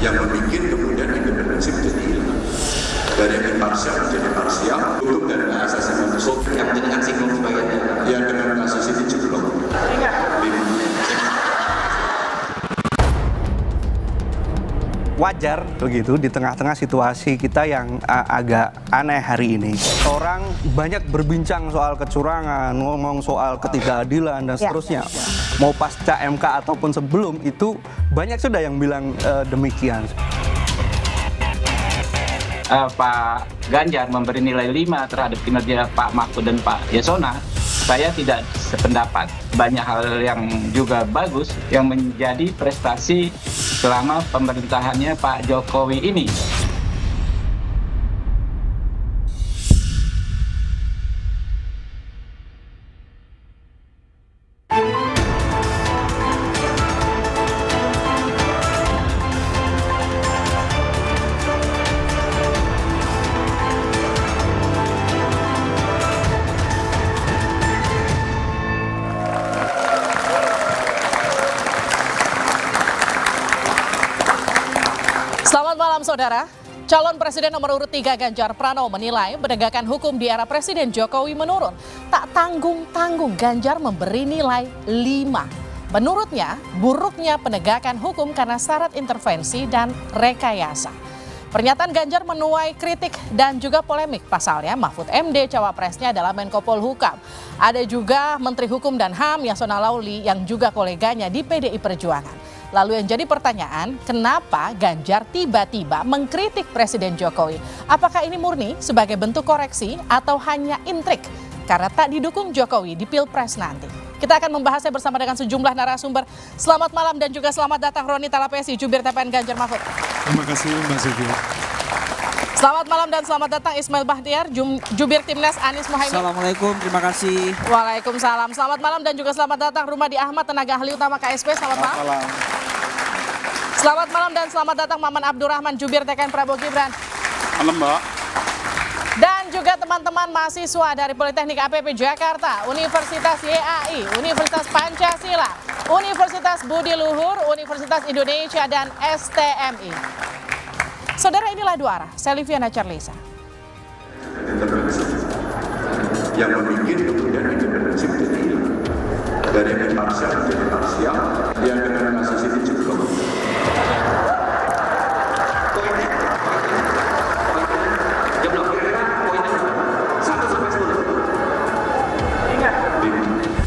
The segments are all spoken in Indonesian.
yang membuat kemudian independensi menjadi hilang. Dari imparsial menjadi parsial, hukum dan asasi manusia yang dengan singgung sebagai yang dengan kasus ini jeblok. Wajar begitu di tengah-tengah situasi kita yang agak aneh hari ini. Orang banyak berbincang soal kecurangan, ngomong soal ketidakadilan dan seterusnya. Mau pasca MK ataupun sebelum itu banyak sudah yang bilang demikian. Pak Ganjar memberi nilai 5 terhadap kinerja Pak Mahfud dan Pak Yasona, saya tidak sependapat. Banyak hal yang juga bagus yang menjadi prestasi selama pemerintahannya Pak Jokowi ini. Selamat malam saudara. Calon Presiden nomor urut 3 Ganjar Pranowo menilai penegakan hukum di era Presiden Jokowi menurun. Tak tanggung-tanggung Ganjar memberi nilai 5. Menurutnya, buruknya penegakan hukum karena syarat intervensi dan rekayasa. Pernyataan Ganjar menuai kritik dan juga polemik. Pasalnya Mahfud MD cawapresnya adalah Menko Polhukam. Ada juga Menteri Hukum dan HAM Yasona Laoly yang juga koleganya di PDI Perjuangan. Lalu yang jadi pertanyaan, kenapa Ganjar tiba-tiba mengkritik Presiden Jokowi? Apakah ini murni sebagai bentuk koreksi atau hanya intrik karena tak didukung Jokowi di Pilpres nanti? Kita akan membahasnya bersama dengan sejumlah narasumber. Selamat malam dan juga selamat datang Roni Talapesi, jubir TPN Ganjar Mahfud. Terima kasih Mbak Sylvia. Selamat malam dan selamat datang Ismail Bahtiar, jubir Timnas Anies Mohaimin. Assalamualaikum, terima kasih. Waalaikumsalam. Selamat malam dan juga selamat datang Rumadi Ahmad, tenaga ahli utama KSP. Selamat malam. Selamat malam dan selamat datang Maman Abdurrahman, jubir TKN Prabowo Gibran. Malam Mbak. Dan juga teman-teman mahasiswa dari Politeknik APP Jakarta, Universitas YAI, Universitas Pancasila, Universitas Budi Luhur, Universitas Indonesia, dan STMI. Saudara, inilah dua arah. Saya Liviana Charlisa. Intervensi yang membuat kemudian independensi menjadi hilang. Dari imparsial menjadi parsial, yang dengan kasus ini jeblok.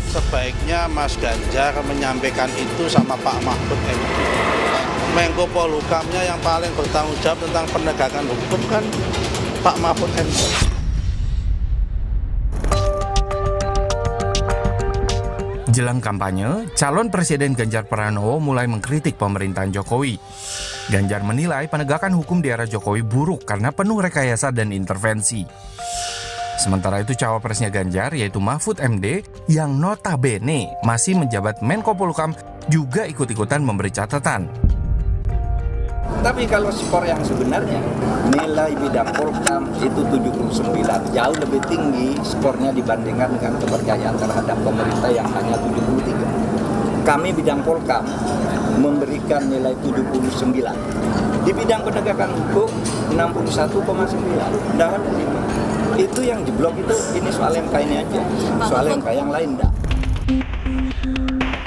Sebaiknya Mas Ganjar menyampaikan itu sama Pak Mahfud MD. Menko Polhukamnya yang paling bertanggung jawab tentang penegakan hukum kan Pak Mahfud MD. Jelang kampanye, calon Presiden Ganjar Pranowo mulai mengkritik pemerintahan Jokowi. Ganjar menilai penegakan hukum di era Jokowi buruk karena penuh rekayasa dan intervensi. Sementara itu cawapresnya Ganjar yaitu Mahfud MD yang notabene masih menjabat Menko Polhukam juga ikut-ikutan memberi catatan. Tapi kalau skor yang sebenarnya, nilai bidang Polhukam itu 79, jauh lebih tinggi skornya dibandingkan dengan kepercayaan terhadap pemerintah yang hanya 73. Kami bidang Polhukam memberikan nilai 79. Di bidang penegakan hukum 61,9. Tidak ada 5. Itu yang jeblok itu, ini soal MK ini aja. Soal MK yang lain enggak.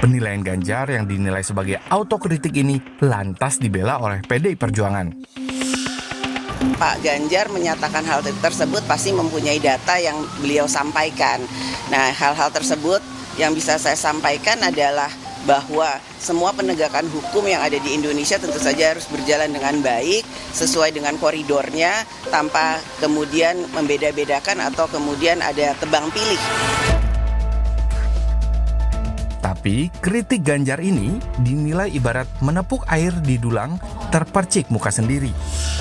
Penilaian Ganjar yang dinilai sebagai autokritik ini lantas dibela oleh PDI Perjuangan. Pak Ganjar menyatakan hal tersebut pasti mempunyai data yang beliau sampaikan. Nah, hal-hal tersebut yang bisa saya sampaikan adalah bahwa semua penegakan hukum yang ada di Indonesia tentu saja harus berjalan dengan baik, sesuai dengan koridornya, tanpa kemudian membeda-bedakan atau kemudian ada tebang pilih. Tapi kritik Ganjar ini dinilai ibarat menepuk air di dulang terpercik muka sendiri.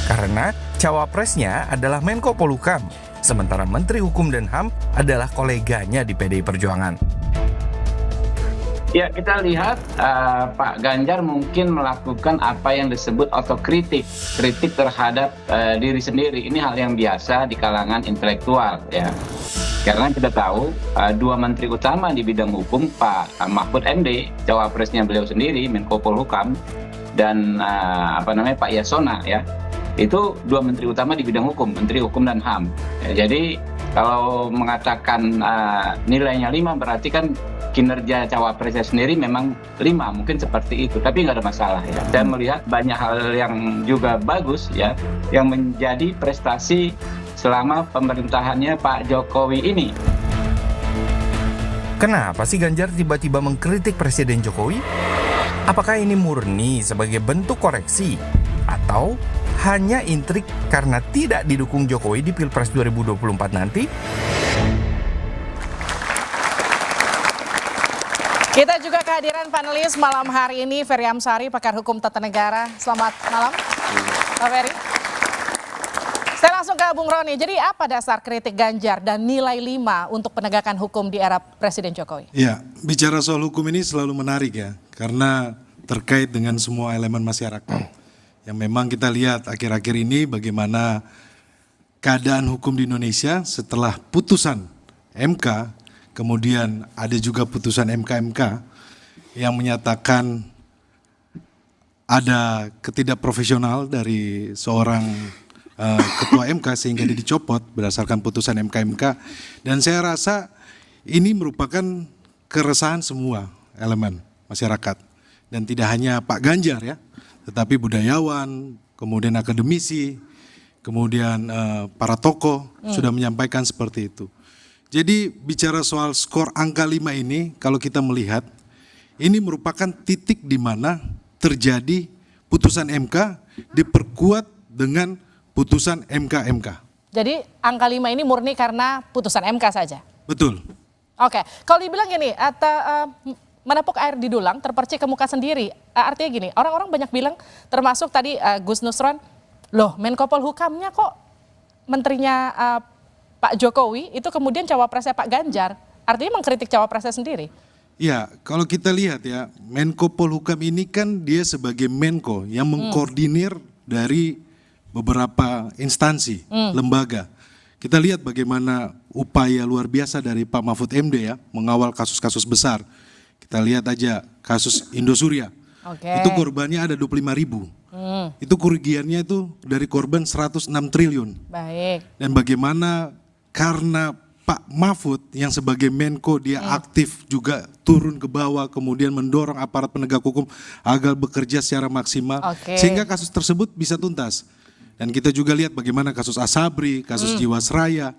Karena cawapresnya adalah Menko Polhukam, sementara Menteri Hukum dan HAM adalah koleganya di PDI Perjuangan. Ya, kita lihat Pak Ganjar mungkin melakukan apa yang disebut otokritik, kritik terhadap diri sendiri. Ini hal yang biasa di kalangan intelektual, ya. Karena kita tahu dua menteri utama di bidang hukum, Pak Mahfud MD, cawapresnya beliau sendiri, Menko Polhukam, dan Pak Yasona ya. Itu dua menteri utama di bidang hukum, Menteri Hukum dan HAM. Ya, jadi kalau mengatakan nilainya 5 berarti kan kinerja cawapresnya sendiri memang 5, mungkin seperti itu, tapi nggak ada masalah ya. Saya melihat banyak hal yang juga bagus ya, yang menjadi prestasi selama pemerintahannya Pak Jokowi ini. Kenapa sih Ganjar tiba-tiba mengkritik Presiden Jokowi? Apakah ini murni sebagai bentuk koreksi? Atau hanya intrik karena tidak didukung Jokowi di Pilpres 2024 nanti? Kita juga kehadiran panelis malam hari ini, Ferry Amsari, pakar hukum tata negara. Selamat malam, Pak Ferry. Saya langsung ke Bung Roni. Jadi apa dasar kritik Ganjar dan nilai 5 untuk penegakan hukum di era Presiden Jokowi? Ya, bicara soal hukum ini selalu menarik ya, karena terkait dengan semua elemen masyarakat. Yang memang kita lihat akhir-akhir ini bagaimana keadaan hukum di Indonesia setelah putusan MK, kemudian ada juga putusan MK-MK yang menyatakan ada ketidakprofesional dari seorang ketua MK sehingga dia dicopot berdasarkan putusan MK-MK. Dan saya rasa ini merupakan keresahan semua elemen masyarakat. Dan tidak hanya Pak Ganjar ya, tetapi budayawan, kemudian akademisi, kemudian para tokoh sudah menyampaikan seperti itu. Jadi bicara soal skor angka 5 ini, kalau kita melihat, ini merupakan titik di mana terjadi putusan MK diperkuat dengan putusan MK-MK. Jadi angka 5 ini murni karena putusan MK saja? Betul. Oke, kalau dibilang gini, menepuk air di dulang, terpercik ke muka sendiri. Artinya gini, orang-orang banyak bilang, termasuk tadi Gus Nusron, loh Menko Polhukamnya kok menterinya Pak Jokowi, itu kemudian cawapresnya Pak Ganjar. Artinya mengkritik cawapresnya sendiri. Ya, kalau kita lihat ya, Menko Polhukam ini kan dia sebagai Menko yang mengkoordinir dari beberapa instansi, lembaga. Kita lihat bagaimana upaya luar biasa dari Pak Mahfud MD ya, mengawal kasus-kasus besar. Kita lihat aja kasus Indosuria, itu korbannya ada 25.000. Itu kerugiannya itu dari korban 106 triliun. Baik. Dan bagaimana karena Pak Mahfud yang sebagai Menko dia aktif juga turun ke bawah, kemudian mendorong aparat penegak hukum agar bekerja secara maksimal, sehingga kasus tersebut bisa tuntas. Dan kita juga lihat bagaimana kasus Asabri, kasus Jiwasraya.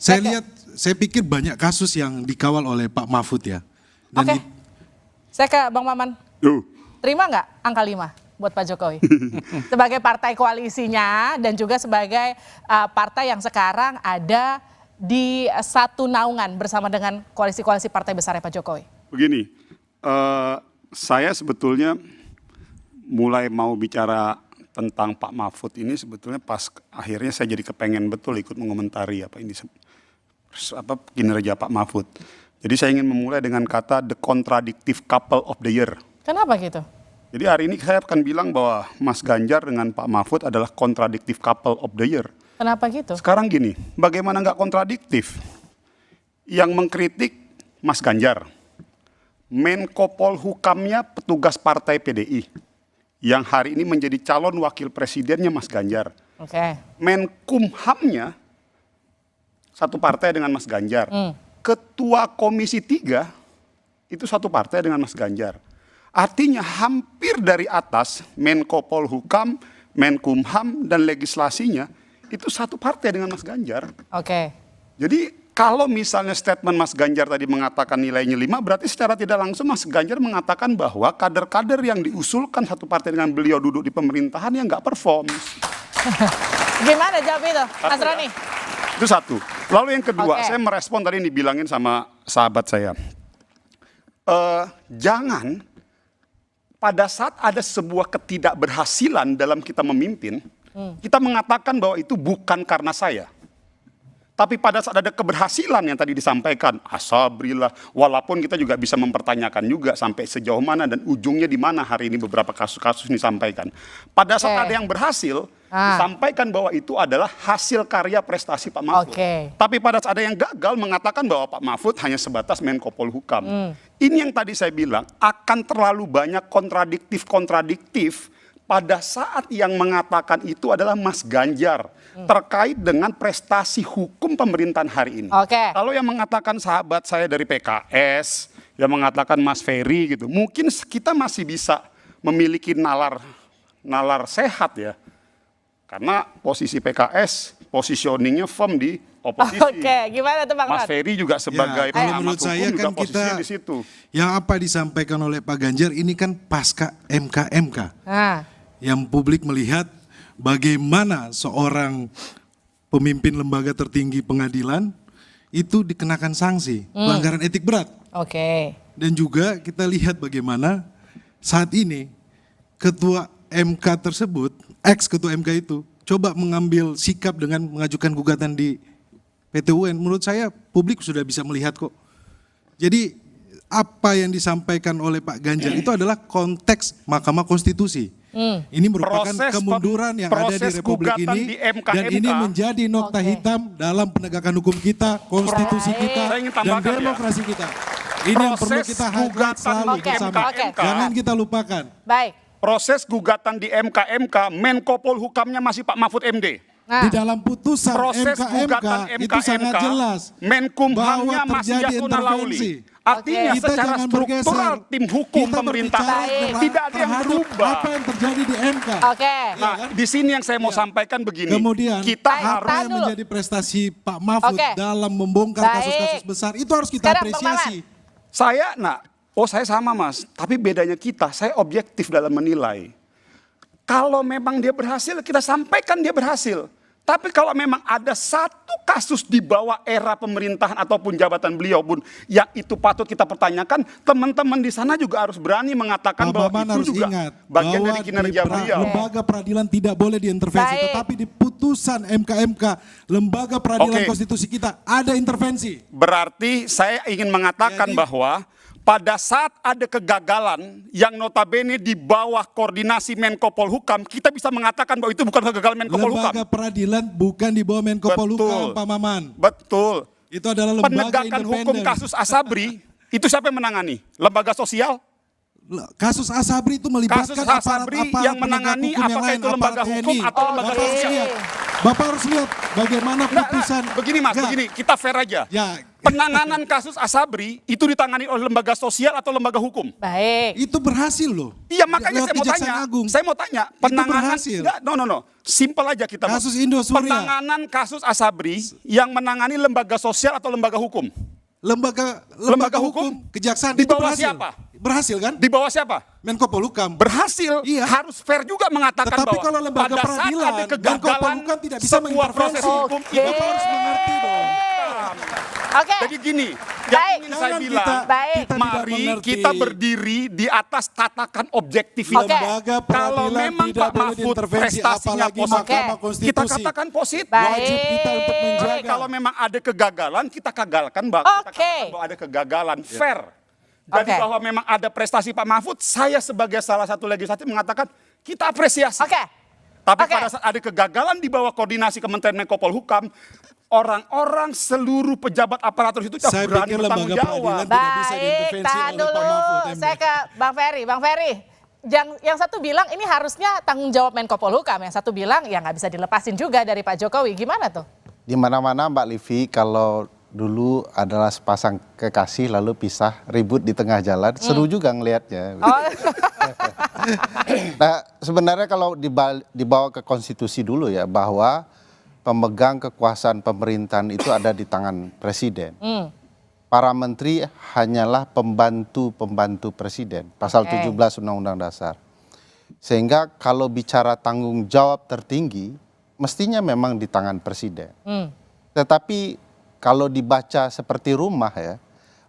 Saya pikir banyak kasus yang dikawal oleh Pak Mahfud ya. Saya ke Bang Maman. Terima nggak angka 5 buat Pak Jokowi? Sebagai partai koalisinya dan juga sebagai partai yang sekarang ada di satu naungan bersama dengan koalisi-koalisi partai besarnya Pak Jokowi. Begini, saya sebetulnya mulai mau bicara tentang Pak Mahfud ini sebetulnya pas akhirnya saya jadi kepengen betul ikut mengomentari kinerja Pak Mahfud. Jadi saya ingin memulai dengan kata the contradictive couple of the year. Kenapa gitu? Jadi hari ini saya akan bilang bahwa Mas Ganjar dengan Pak Mahfud adalah contradictive couple of the year. Kenapa gitu? Sekarang gini, bagaimana nggak kontradiktif? Yang mengkritik Mas Ganjar, Menko Polhukamnya petugas partai PDI, yang hari ini menjadi calon wakil presidennya Mas Ganjar. Menkumhamnya satu partai dengan Mas Ganjar. Ketua Komisi 3 itu satu partai dengan Mas Ganjar. Artinya hampir dari atas Menko Polhukam, Menkumham dan legislasinya itu satu partai dengan Mas Ganjar. Jadi kalau misalnya statement Mas Ganjar tadi mengatakan nilainya 5, berarti secara tidak langsung Mas Ganjar mengatakan bahwa kader-kader yang diusulkan satu partai dengan beliau duduk di pemerintahan yang nggak perform. Gimana jawab itu, Mas Roni? Itu satu. Lalu yang kedua, saya merespon tadi yang dibilangin sama sahabat saya. Jangan pada saat ada sebuah ketidakberhasilan dalam kita memimpin, kita mengatakan bahwa itu bukan karena saya. Tapi pada saat ada keberhasilan yang tadi disampaikan, asabrilah, walaupun kita juga bisa mempertanyakan juga sampai sejauh mana dan ujungnya di mana hari ini beberapa kasus-kasus disampaikan. Pada saat ada yang berhasil, disampaikan bahwa itu adalah hasil karya prestasi Pak Mahfud. Tapi pada saat ada yang gagal mengatakan bahwa Pak Mahfud hanya sebatas Menko Polhukam. Ini yang tadi saya bilang akan terlalu banyak kontradiktif pada saat yang mengatakan itu adalah Mas Ganjar terkait dengan prestasi hukum pemerintahan hari ini. Oke. Kalau yang mengatakan sahabat saya dari PKS, yang mengatakan Mas Ferry gitu, mungkin kita masih bisa memiliki nalar sehat ya. Karena posisi PKS, positioningnya firm di oposisi. Oke, gimana tuh Bang Mas Rat? Ferry juga sebagai kalau pengamat menurut saya hukum juga kan posisinya kita di situ. yang apa disampaikan oleh Pak Ganjar ini kan pasca MK. Nah, Yang publik melihat bagaimana seorang pemimpin lembaga tertinggi pengadilan itu dikenakan sanksi pelanggaran etik berat. oke. Dan juga kita lihat bagaimana saat ini ketua MK tersebut, ex-ketua MK itu coba mengambil sikap dengan mengajukan gugatan di PT UN. Menurut saya publik sudah bisa melihat kok. Jadi apa yang disampaikan oleh Pak Ganjar itu adalah konteks Mahkamah Konstitusi. Ini merupakan kemunduran yang ada di Republik ini dan ini menjadi nokta hitam dalam penegakan hukum kita, konstitusi kita, dan demokrasi kita. Ini yang perlu kita highlight selalu bersama. Jangan kita lupakan. Baik. Proses gugatan di MK, Menko Polhukamnya masih Pak Mahfud MD. Di dalam putusan Proses gugatan itu sangat jelas Menkumhamnya bahwa masih terjadi Yasona Lauli. intervensi. Artinya Kita secara jangan struktural bergeser. tim hukum Kita pemerintahan berbicara tidak ada yang terhadap berubah. Apa yang terjadi di MK? Oke. Nah, di sini yang saya mau sampaikan begini. Kemudian kita Baik, harus apa yang dulu. menjadi prestasi Pak Mahfud Oke. dalam membongkar Baik. kasus-kasus besar itu harus kita Sekarang, Bang apresiasi. saya sama Mas, tapi bedanya saya objektif dalam menilai. Kalau memang dia berhasil, kita sampaikan dia berhasil. Tapi kalau memang ada satu kasus di bawah era pemerintahan ataupun jabatan beliau pun yang itu patut kita pertanyakan, teman-teman di sana juga harus berani mengatakan bahwa Maman itu harus juga ingat bagian bahwa dari kinerja di beliau. lembaga peradilan tidak boleh diintervensi, Baik. tetapi di putusan MK, lembaga peradilan Oke. konstitusi kita ada intervensi. Berarti saya ingin mengatakan Jadi- bahwa pada saat ada kegagalan yang notabene di bawah koordinasi Menko Polhukam, kita bisa mengatakan bahwa itu bukan kegagalan Menko Polhukam. Lembaga peradilan bukan di bawah Menko Polhukam, Pak Maman. Betul. Itu adalah lembaga Penegakan hukum independen. kasus Asabri, itu siapa yang menangani? Lembaga sosial? Kasus Asabri itu melibatkan Kasus Asabri aparat-aparat yang penegak menangani hukum yang apakah lain, itu lembaga aparat hukum TNI. atau lembaga Bapak harus sosial? lihat. Bapak harus lihat bagaimana putusan. Begini Mas, Enggak. begini, kita fair aja. Ya, Penanganan kasus Asabri itu ditangani oleh lembaga sosial atau lembaga hukum? Baik. itu berhasil loh. Iya, makanya Lewat saya mau Kejaksaan tanya. Agung. Saya mau tanya, penanganan berhasil. enggak, no. Simpel aja kita. Mas. Kasus Indosuria. Penanganan kasus Asabri yang menangani lembaga sosial atau lembaga hukum? Lembaga hukum Kejaksaan Di itu bawah berhasil. siapa? Berhasil kan? Di bawah siapa? Menko Polhukam. Berhasil. Iya. Harus fair juga mengatakan Tetapi bahwa kalau lembaga pada saat peradilan, ada Menko kegagalan Polhukam tidak bisa sebuah mengintervensi. proses hukum Oke. itu Bapak harus mengerti dong. Oke. Jadi gini, Baik. yang ingin saya Jangan bilang, Baik. kita tidak mari mengerti. kita berdiri di atas tatakan objektivitas. Oke. Lembaga Kalau peradilan memang tidak Pak boleh Mahfud diintervensi, prestasinya apalagi positif, Mahkamah Konstitusi. kita katakan positif. Baik. Wajib kita untuk menjaga. Tapi kalau memang ada kegagalan, kita gagalkan bahwa kita Oke. katakan bahwa ada kegagalan fair. Jadi Oke. bahwa memang ada prestasi Pak Mahfud, saya sebagai salah satu legislatif mengatakan kita apresiasi. Oke. Tapi Oke. pada saat ada kegagalan di bawah koordinasi Kementerian Menko Polhukam, orang-orang seluruh pejabat aparatur itu tidak Saya berani pikir bertanggung lembaga jawab. peradilan tidak bisa Baik, diintervensi tahan oleh Pak dulu. Mahfud MD. Saya ke Bang Ferry. Bang Ferry, yang satu bilang ini harusnya tanggung jawab Menko Polhukam, yang satu bilang ya nggak bisa dilepasin juga dari Pak Jokowi. Gimana tuh? Di mana-mana Mbak Livi, kalau dulu adalah sepasang kekasih lalu pisah ribut di tengah jalan, seru juga ngelihatnya. Oh, Nah, sebenarnya kalau dibawa ke konstitusi dulu ya, bahwa pemegang kekuasaan pemerintahan itu ada di tangan presiden. Para menteri hanyalah pembantu-pembantu presiden, pasal Oke. 17 Undang-Undang Dasar. Sehingga kalau bicara tanggung jawab tertinggi, mestinya memang di tangan presiden. Tetapi kalau dibaca seperti rumah ya,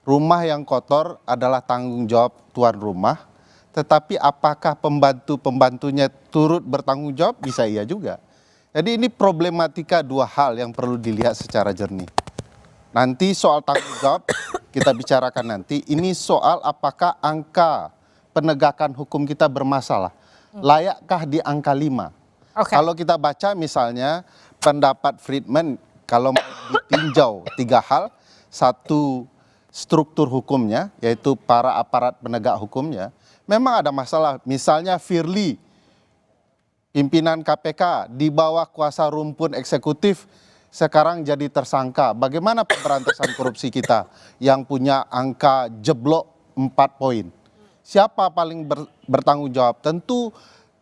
rumah yang kotor adalah tanggung jawab tuan rumah, tetapi apakah pembantu-pembantunya turut bertanggung jawab? Bisa iya juga. Jadi ini problematika dua hal yang perlu dilihat secara jernih. Nanti soal tanggung jawab kita bicarakan nanti, ini soal apakah angka penegakan hukum kita bermasalah. Layakkah di angka 5? Oke. Kalau kita baca misalnya pendapat Friedman, kalau mau ditinjau 3 hal, satu struktur hukumnya, yaitu para aparat penegak hukumnya, memang ada masalah. Misalnya Firly, pimpinan KPK di bawah kuasa rumpun eksekutif, sekarang jadi tersangka. Bagaimana pemberantasan korupsi kita yang punya angka jeblok 4 poin? Siapa paling bertanggung jawab? Tentu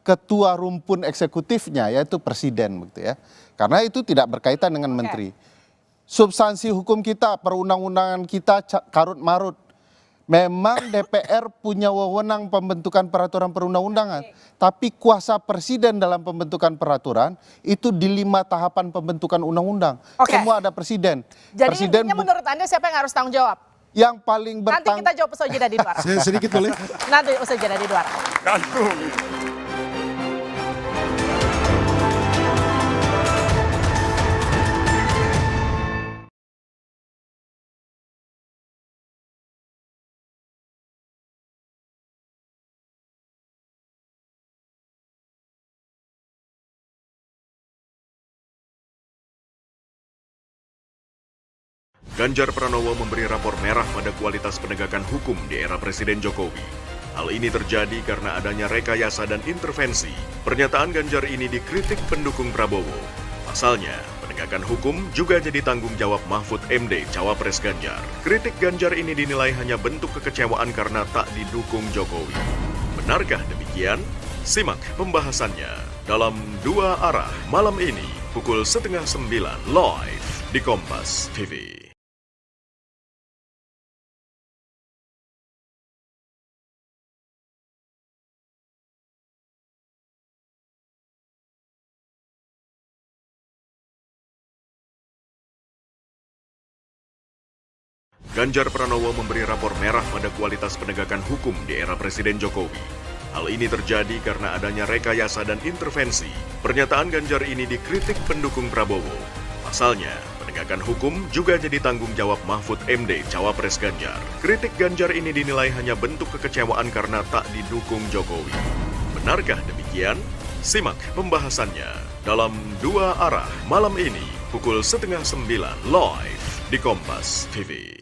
ketua rumpun eksekutifnya, yaitu presiden, begitu ya. Karena itu tidak berkaitan dengan menteri. Substansi hukum kita, perundang-undangan kita karut marut. Memang DPR punya wewenang pembentukan peraturan perundang-undangan, tapi kuasa presiden dalam pembentukan peraturan itu di 5 tahapan pembentukan undang-undang. Semua ada presiden. Jadi presiden intinya menurut Anda siapa yang harus tanggung jawab? Yang paling Nanti kita jawab usai jeda di luar. Saya sedikit boleh? Nanti usai jeda di luar. Gantung. Ganjar Pranowo memberi rapor merah pada kualitas penegakan hukum di era Presiden Jokowi. Hal ini terjadi karena adanya rekayasa dan intervensi. Pernyataan Ganjar ini dikritik pendukung Prabowo. Pasalnya, penegakan hukum juga jadi tanggung jawab Mahfud MD, Cawapres Ganjar. Kritik Ganjar ini dinilai hanya bentuk kekecewaan karena tak didukung Jokowi. Benarkah demikian? Simak pembahasannya dalam Dua Arah malam ini pukul 8:30 live di Kompas TV. Ganjar Pranowo memberi rapor merah pada kualitas penegakan hukum di era Presiden Jokowi. Hal ini terjadi karena adanya rekayasa dan intervensi. Pernyataan Ganjar ini dikritik pendukung Prabowo. Pasalnya, penegakan hukum juga jadi tanggung jawab Mahfud MD, Cawapres Ganjar. Kritik Ganjar ini dinilai hanya bentuk kekecewaan karena tak didukung Jokowi. Benarkah demikian? Simak pembahasannya dalam Dua Arah malam ini pukul 8:30 live di Kompas TV.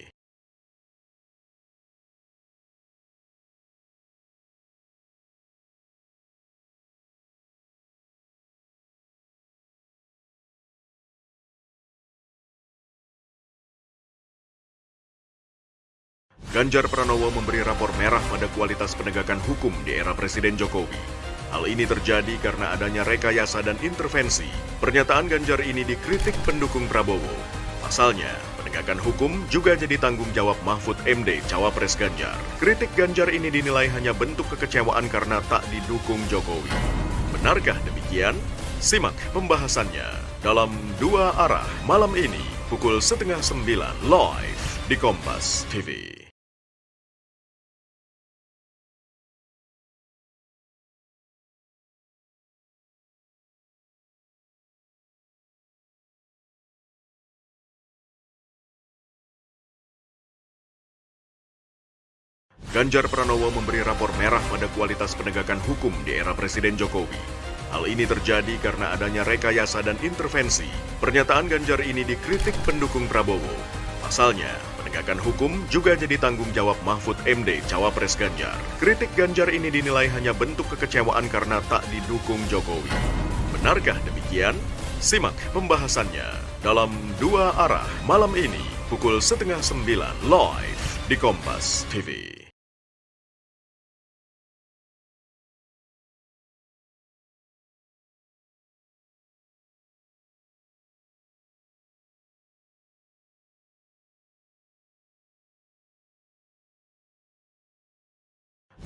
Ganjar Pranowo memberi rapor merah pada kualitas penegakan hukum di era Presiden Jokowi. Hal ini terjadi karena adanya rekayasa dan intervensi. Pernyataan Ganjar ini dikritik pendukung Prabowo. Pasalnya, penegakan hukum juga jadi tanggung jawab Mahfud MD, Cawapres Ganjar. Kritik Ganjar ini dinilai hanya bentuk kekecewaan karena tak didukung Jokowi. Benarkah demikian? Simak pembahasannya dalam Dua Arah malam ini pukul 8:30 live di Kompas TV. Ganjar Pranowo memberi rapor merah pada kualitas penegakan hukum di era Presiden Jokowi. Hal ini terjadi karena adanya rekayasa dan intervensi. Pernyataan Ganjar ini dikritik pendukung Prabowo. Pasalnya, penegakan hukum juga jadi tanggung jawab Mahfud MD, Cawapres Ganjar. Kritik Ganjar ini dinilai hanya bentuk kekecewaan karena tak didukung Jokowi. Benarkah demikian? Simak pembahasannya dalam Dua Arah malam ini pukul 8:30 live di Kompas TV.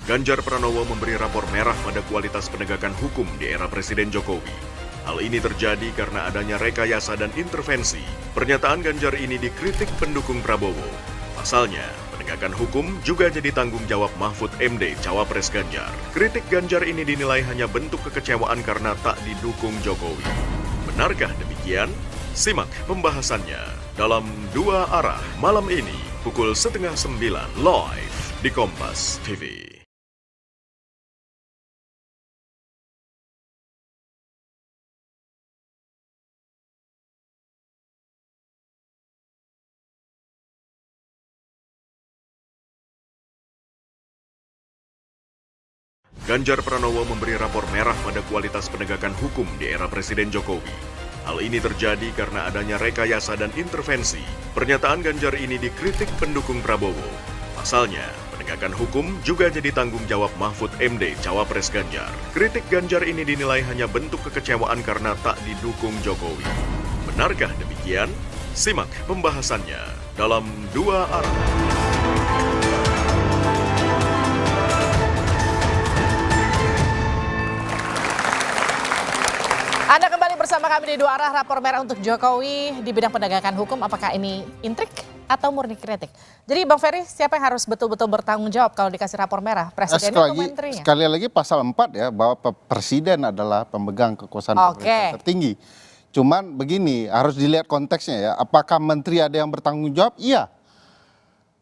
Ganjar Pranowo memberi rapor merah pada kualitas penegakan hukum di era Presiden Jokowi. Hal ini terjadi karena adanya rekayasa dan intervensi. Pernyataan Ganjar ini dikritik pendukung Prabowo. Pasalnya, penegakan hukum juga jadi tanggung jawab Mahfud MD, Cawapres Ganjar. Kritik Ganjar ini dinilai hanya bentuk kekecewaan karena tak didukung Jokowi. Benarkah demikian? Simak pembahasannya dalam Dua Arah malam ini pukul 8:30 live di Kompas TV. Ganjar Pranowo memberi rapor merah pada kualitas penegakan hukum di era Presiden Jokowi. Hal ini terjadi karena adanya rekayasa dan intervensi. Pernyataan Ganjar ini dikritik pendukung Prabowo. Pasalnya, penegakan hukum juga jadi tanggung jawab Mahfud MD, Cawapres Ganjar. Kritik Ganjar ini dinilai hanya bentuk kekecewaan karena tak didukung Jokowi. Benarkah demikian? Simak pembahasannya dalam Dua Arah. Anda kembali bersama kami di Dua Arah, rapor merah untuk Jokowi di bidang penegakan hukum. Apakah ini intrik atau murni kritik? Jadi Bang Ferry, siapa yang harus betul-betul bertanggung jawab kalau dikasih rapor merah? Presiden atau menterinya? Sekali lagi pasal 4 ya, bahwa presiden adalah pemegang kekuasaan pemerintah tertinggi. Cuman begini, harus dilihat konteksnya ya. Apakah menteri ada yang bertanggung jawab? Iya.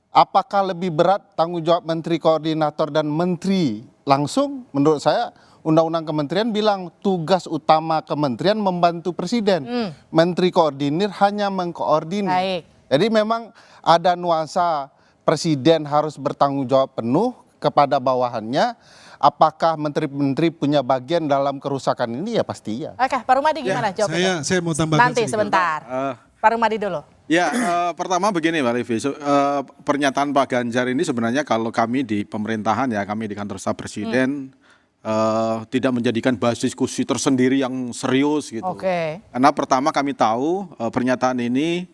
Apakah lebih berat tanggung jawab menteri koordinator dan menteri langsung? Menurut saya Undang-Undang Kementerian bilang tugas utama kementerian membantu presiden. Menteri koordinir hanya mengkoordinir. Baik. Jadi memang ada nuansa presiden harus bertanggung jawab penuh kepada bawahannya. Apakah menteri-menteri punya bagian dalam kerusakan ini? Ya pasti iya. Oke, Pak Rumadi gimana jawabnya? Saya mau tambahkan Nanti sedikit. sebentar. Pak Rumadi dulu. Ya, pertama begini Mbak Livi, pernyataan Pak Ganjar ini sebenarnya kalau kami di pemerintahan ya, kami di kantor staf presiden, tidak menjadikan basis diskusi tersendiri yang serius gitu. Karena pertama kami tahu pernyataan ini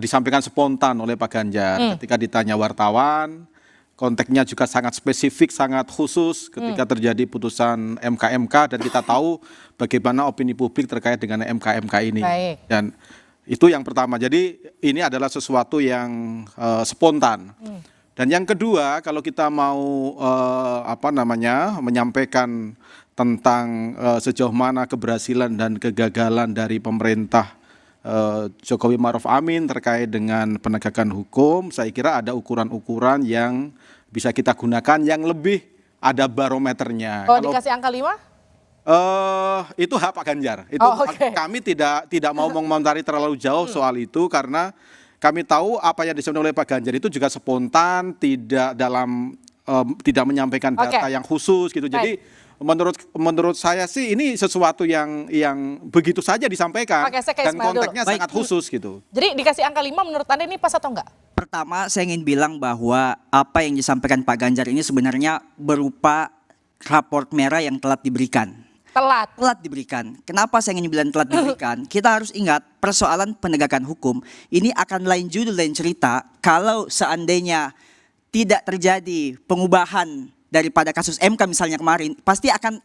disampaikan spontan oleh Pak Ganjar ketika ditanya wartawan, konteksnya juga sangat spesifik, sangat khusus ketika terjadi putusan MK-MK dan kita tahu bagaimana opini publik terkait dengan MK-MK ini. Dan itu yang pertama. Jadi ini adalah sesuatu yang spontan. Dan yang kedua, kalau kita mau menyampaikan tentang sejauh mana keberhasilan dan kegagalan dari pemerintah Jokowi Ma'ruf Amin terkait dengan penegakan hukum, saya kira ada ukuran-ukuran yang bisa kita gunakan yang lebih ada barometernya. Kalau dikasih angka 5? Itu hak Pak Ganjar. Itu kami tidak mau mengomentari terlalu jauh soal itu karena kami tahu apa yang disampaikan oleh Pak Ganjar itu juga spontan, tidak menyampaikan data yang khusus gitu. Jadi menurut saya sih ini sesuatu yang begitu saja disampaikan dan konteksnya sangat khusus gitu. Jadi dikasih angka 5 menurut Anda ini pas atau enggak? Pertama saya ingin bilang bahwa apa yang disampaikan Pak Ganjar ini sebenarnya berupa raport merah yang telat diberikan. Telat diberikan. Kenapa saya ingin bilang telat diberikan? Kita harus ingat persoalan penegakan hukum ini akan lain judul, lain cerita kalau seandainya tidak terjadi pengubahan daripada kasus MK misalnya kemarin, pasti akan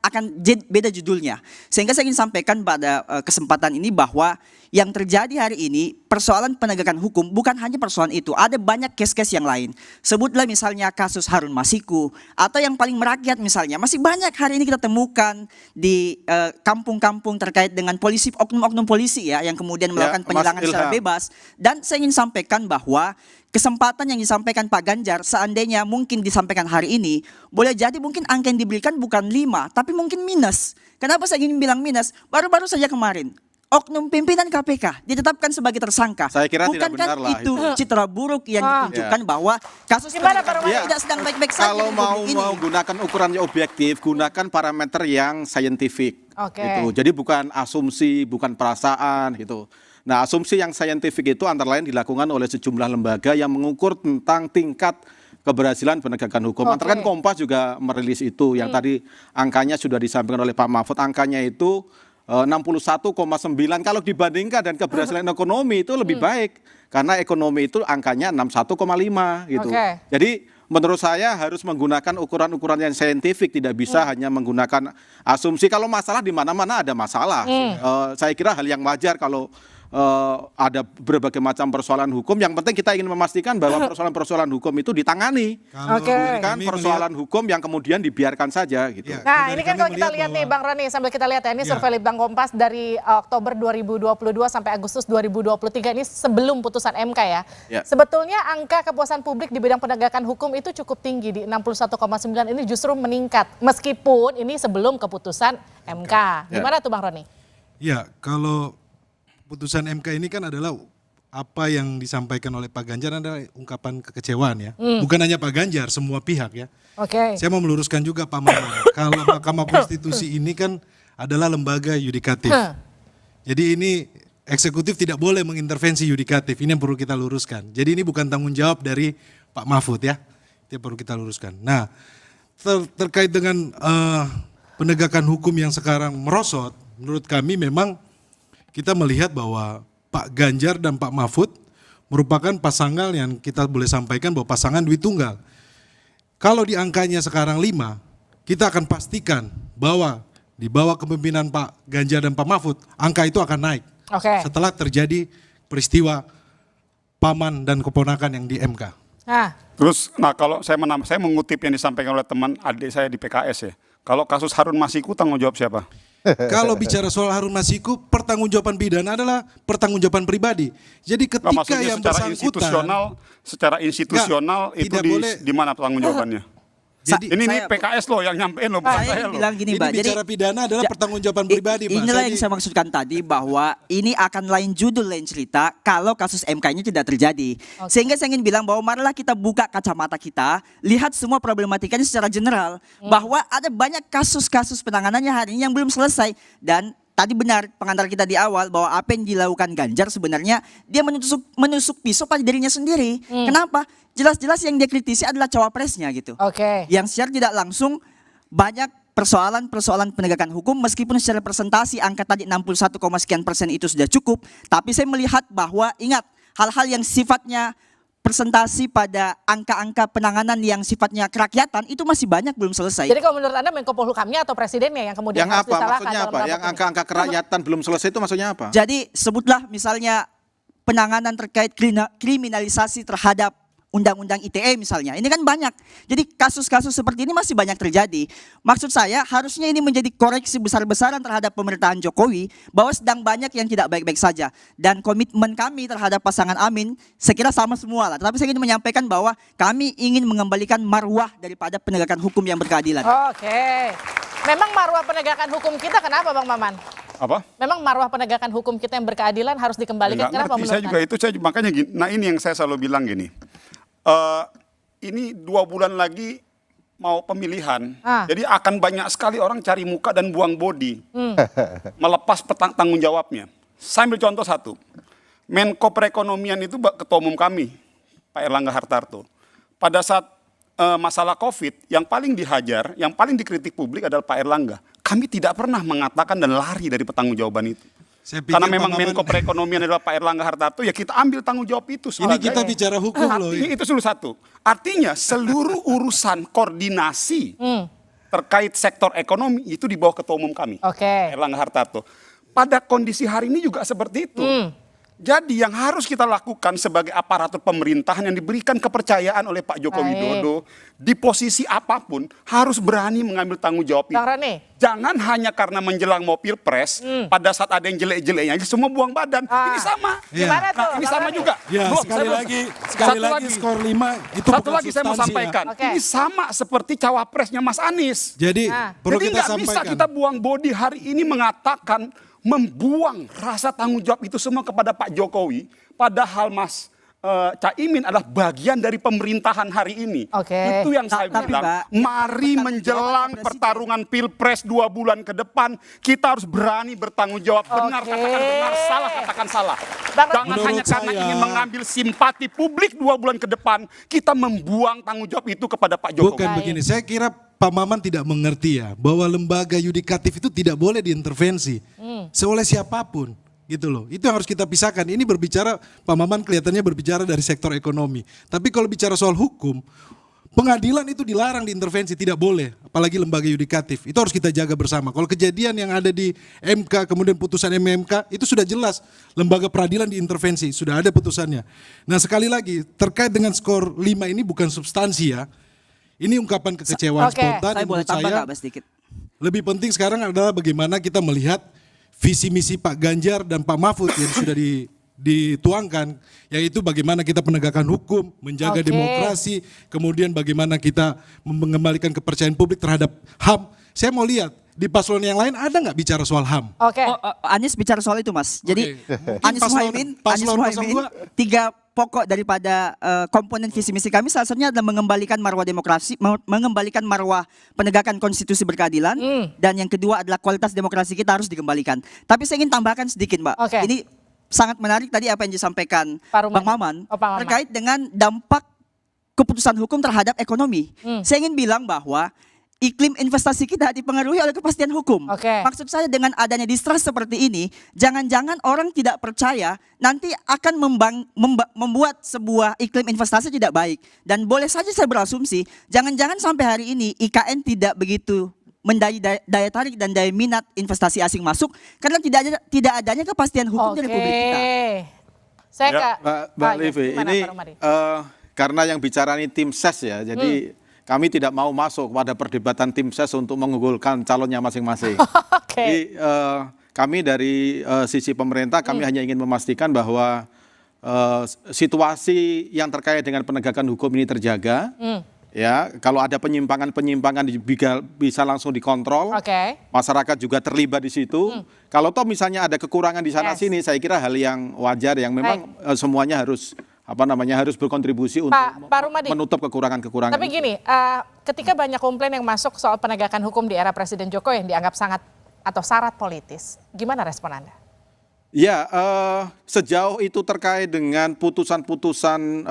beda judulnya. Sehingga saya ingin sampaikan pada kesempatan ini bahwa yang terjadi hari ini persoalan penegakan hukum bukan hanya persoalan itu, ada banyak case-case yang lain. Sebutlah misalnya kasus Harun Masiku atau yang paling merakyat misalnya, masih banyak hari ini kita temukan di kampung-kampung terkait dengan polisi, oknum-oknum polisi ya yang kemudian melakukan penyerangan secara bebas. Dan saya ingin sampaikan bahwa kesempatan yang disampaikan Pak Ganjar seandainya mungkin disampaikan hari ini, boleh jadi mungkin angka yang diberikan bukan 5, tapi mungkin minus. Kenapa saya ingin bilang minus? Baru-baru saja kemarin, oknum pimpinan KPK ditetapkan sebagai tersangka. Saya kira tidak benar lah itu citra buruk yang ditunjukkan bahwa kasus tidak sedang baik-baik saja. Kalau mau gunakan ukuran yang objektif, gunakan parameter yang saintifik. Gitu. Jadi bukan asumsi, bukan perasaan gitu. Nah, asumsi yang saintifik itu antara lain dilakukan oleh sejumlah lembaga yang mengukur tentang tingkat keberhasilan penegakan hukum. Antara kan Kompas juga merilis itu, yang tadi angkanya sudah disampaikan oleh Pak Mahfud, angkanya itu 61,9 kalau dibandingkan dan keberhasilan ekonomi itu lebih baik. Karena ekonomi itu angkanya 61,5 gitu. Jadi menurut saya harus menggunakan ukuran-ukuran yang saintifik, tidak bisa hanya menggunakan asumsi. Kalau masalah di mana-mana ada masalah. Saya kira hal yang wajar kalau ada berbagai macam persoalan hukum. Yang penting kita ingin memastikan bahwa persoalan-persoalan hukum itu ditangani. Bukan persoalan hukum yang kemudian dibiarkan saja gitu. Nah, ini kan kalau kita lihat nih Bang Roni, sambil kita lihat ya, ini survei Litbang Kompas dari Oktober 2022 sampai Agustus 2023, ini sebelum putusan MK ya. Sebetulnya angka kepuasan publik di bidang penegakan hukum itu cukup tinggi di 61,9, ini justru meningkat meskipun ini sebelum keputusan MK. Gimana tuh Bang Roni? Ya, kalau putusan MK ini kan adalah apa yang disampaikan oleh Pak Ganjar adalah ungkapan kekecewaan ya. Bukan hanya Pak Ganjar, semua pihak ya. Oke. Saya mau meluruskan juga Pak Maman. Kalau Mahkamah Konstitusi ini kan adalah lembaga yudikatif. Jadi ini eksekutif tidak boleh mengintervensi yudikatif. Ini yang perlu kita luruskan. Jadi ini bukan tanggung jawab dari Pak Mahfud ya. Itu yang perlu kita luruskan. Nah, terkait dengan penegakan hukum yang sekarang merosot, menurut kami memang kita melihat bahwa Pak Ganjar dan Pak Mahfud merupakan pasangan yang kita boleh sampaikan bahwa pasangan duit tunggal. Kalau di angkanya sekarang 5, kita akan pastikan bahwa di bawah kepemimpinan Pak Ganjar dan Pak Mahfud, angka itu akan naik. Setelah terjadi peristiwa paman dan keponakan yang di MK. Terus, kalau saya mengutip yang disampaikan oleh teman adik saya di PKS ya. Kalau kasus Harun Masiku tanggung jawab siapa? Kalau bicara soal Harun Masiku, pertanggungjawaban pidana adalah pertanggungjawaban pribadi. Jadi ketika yang bersangkutan secara institusional itu di mana pertanggungjawabannya? Jadi ini PKS loh yang nyampein loh, bukan saya loh. Bilang gini, Mbak. Jadi bicara pidana adalah pertanggungjawaban pribadi, Pak. Inilah yang saya maksudkan tadi, bahwa ini akan lain judul, lain cerita kalau kasus MK ini tidak terjadi. Sehingga saya ingin bilang bahwa marilah kita buka kacamata kita, lihat semua problematikanya secara general, bahwa ada banyak kasus-kasus penanganannya hari ini yang belum selesai. Dan tadi benar pengantar kita di awal bahwa apa yang dilakukan Ganjar sebenarnya dia menusuk pisau pada dirinya sendiri. Kenapa? Jelas-jelas yang dia kritisi adalah cawapresnya gitu. Yang secara tidak langsung banyak persoalan penegakan hukum, meskipun secara presentasi angka tadi 61, sekian persen itu sudah cukup. Tapi saya melihat bahwa ingat hal-hal yang sifatnya presentasi pada angka-angka penanganan yang sifatnya kerakyatan itu masih banyak belum selesai. Jadi kalau menurut Anda Menko Polhukamnya atau presidennya yang kemudian harus disalahkan? Maksudnya apa? Yang angka-angka kerakyatan belum selesai itu maksudnya apa? Jadi sebutlah misalnya penanganan terkait kriminalisasi terhadap Undang-Undang ITE misalnya, ini kan banyak. Jadi kasus-kasus seperti ini masih banyak terjadi. Maksud saya harusnya ini menjadi koreksi besar-besaran terhadap pemerintahan Jokowi bahwa sedang banyak yang tidak baik-baik saja. Dan komitmen kami terhadap pasangan Amin saya kira sama semua lah. Tetapi saya ingin menyampaikan bahwa kami ingin mengembalikan marwah daripada penegakan hukum yang berkeadilan. Memang marwah penegakan hukum kita kenapa Bang Maman? Apa? Memang marwah penegakan hukum kita yang berkeadilan harus dikembalikan. Kenapa menurut saya juga itu, makanya gini, nah ini yang saya selalu bilang gini. Ini 2 bulan lagi mau pemilihan, jadi akan banyak sekali orang cari muka dan buang bodi, melepas tanggung jawabnya. Saya ambil contoh satu, Menko Perekonomian itu Ketua Umum kami, Pak Erlangga Hartarto. Pada saat masalah COVID, yang paling dihajar, yang paling dikritik publik adalah Pak Erlangga. Kami tidak pernah mengatakan dan lari dari pertanggungjawaban itu. Karena memang Menko Perekonomian adalah Pak Erlangga Hartarto, ya kita ambil tanggung jawab itu. Ini kita bicara hukum loh. Itu dulu satu. Artinya seluruh urusan koordinasi terkait sektor ekonomi itu di bawah Ketua Umum kami, Erlangga Hartarto. Pada kondisi hari ini juga seperti itu. Jadi yang harus kita lakukan sebagai aparatur pemerintahan yang diberikan kepercayaan oleh Pak Joko Widodo di posisi apapun harus berani mengambil tanggung jawab itu. Jangan hanya karena menjelang mau pilpres, pada saat ada yang jelek-jeleknya semua buang badan. Ini sama. Gimana tuh? Ini sama juga. Sekali lagi skor 5 itu satu lagi saya mau sampaikan. Ini sama seperti cawapresnya Mas Anies. Jadi perlu kita kita sampaikan. Bisa sampaikan. kita buang bodi hari ini mengatakan membuang rasa tanggung jawab itu semua kepada Pak Jokowi, padahal Mas Caimin adalah bagian dari pemerintahan hari ini. Itu yang saya bilang. Mari menjelang pertarungan pilpres 2 bulan ke depan, kita harus berani bertanggung jawab. Benar katakan benar, salah katakan salah. Jangan hanya karena ingin mengambil simpati publik 2 bulan ke depan, kita membuang tanggung jawab itu kepada Pak Jokowi. Bukan begini, saya kira Pak Maman tidak mengerti ya, bahwa lembaga yudikatif itu tidak boleh diintervensi oleh siapapun. Gitu loh, itu yang harus kita pisahkan. Ini berbicara, Pak Maman kelihatannya berbicara dari sektor ekonomi. Tapi kalau bicara soal hukum, pengadilan itu dilarang diintervensi, tidak boleh. Apalagi lembaga yudikatif, itu harus kita jaga bersama. Kalau kejadian yang ada di MK, kemudian putusan MMK, itu sudah jelas. Lembaga peradilan diintervensi, sudah ada putusannya. Nah sekali lagi, terkait dengan skor 5 ini bukan substansi ya. Ini ungkapan kekecewaan spontan. Saya boleh tambah nggak sedikit? Lebih penting sekarang adalah bagaimana kita melihat visi misi Pak Ganjar dan Pak Mahfud yang sudah dituangkan, yaitu bagaimana kita penegakan hukum, menjaga demokrasi, kemudian bagaimana kita mengembalikan kepercayaan publik terhadap HAM. Saya mau lihat di paslon yang lain ada nggak bicara soal HAM? Oke. Anies bicara soal itu, Mas. Jadi Anies Muhaimin, tiga pokok daripada komponen visi misi kami salah satunya adalah mengembalikan marwah demokrasi, mengembalikan marwah penegakan konstitusi berkeadilan, dan yang kedua adalah kualitas demokrasi kita harus dikembalikan. Tapi saya ingin tambahkan sedikit, Mbak. Ini sangat menarik tadi apa yang disampaikan Bang Maman terkait dengan dampak keputusan hukum terhadap ekonomi. Saya ingin bilang bahwa iklim investasi kita dipengaruhi oleh kepastian hukum. Maksud saya dengan adanya distrust seperti ini, jangan-jangan orang tidak percaya nanti akan membuat sebuah iklim investasi tidak baik. Dan boleh saja saya berasumsi, jangan-jangan sampai hari ini IKN tidak begitu mendaya daya tarik dan daya minat investasi asing masuk karena tidak adanya kepastian hukum di Republik kita. Saya Mbak Livi, ini karena yang bicara ini tim ses ya, jadi kami tidak mau masuk pada perdebatan tim ses untuk mengunggulkan calonnya masing-masing. Jadi kami dari sisi pemerintah kami hanya ingin memastikan bahwa situasi yang terkait dengan penegakan hukum ini terjaga. Ya, kalau ada penyimpangan bisa langsung dikontrol. Masyarakat juga terlibat di situ. Kalau toh misalnya ada kekurangan di sana sini, saya kira hal yang wajar yang memang semuanya harus harus berkontribusi untuk menutup kekurangan-kekurangan. Tapi gini, ketika banyak komplain yang masuk soal penegakan hukum di era Presiden Jokowi yang dianggap sangat atau syarat politis, gimana respon Anda? Ya, sejauh itu terkait dengan putusan-putusan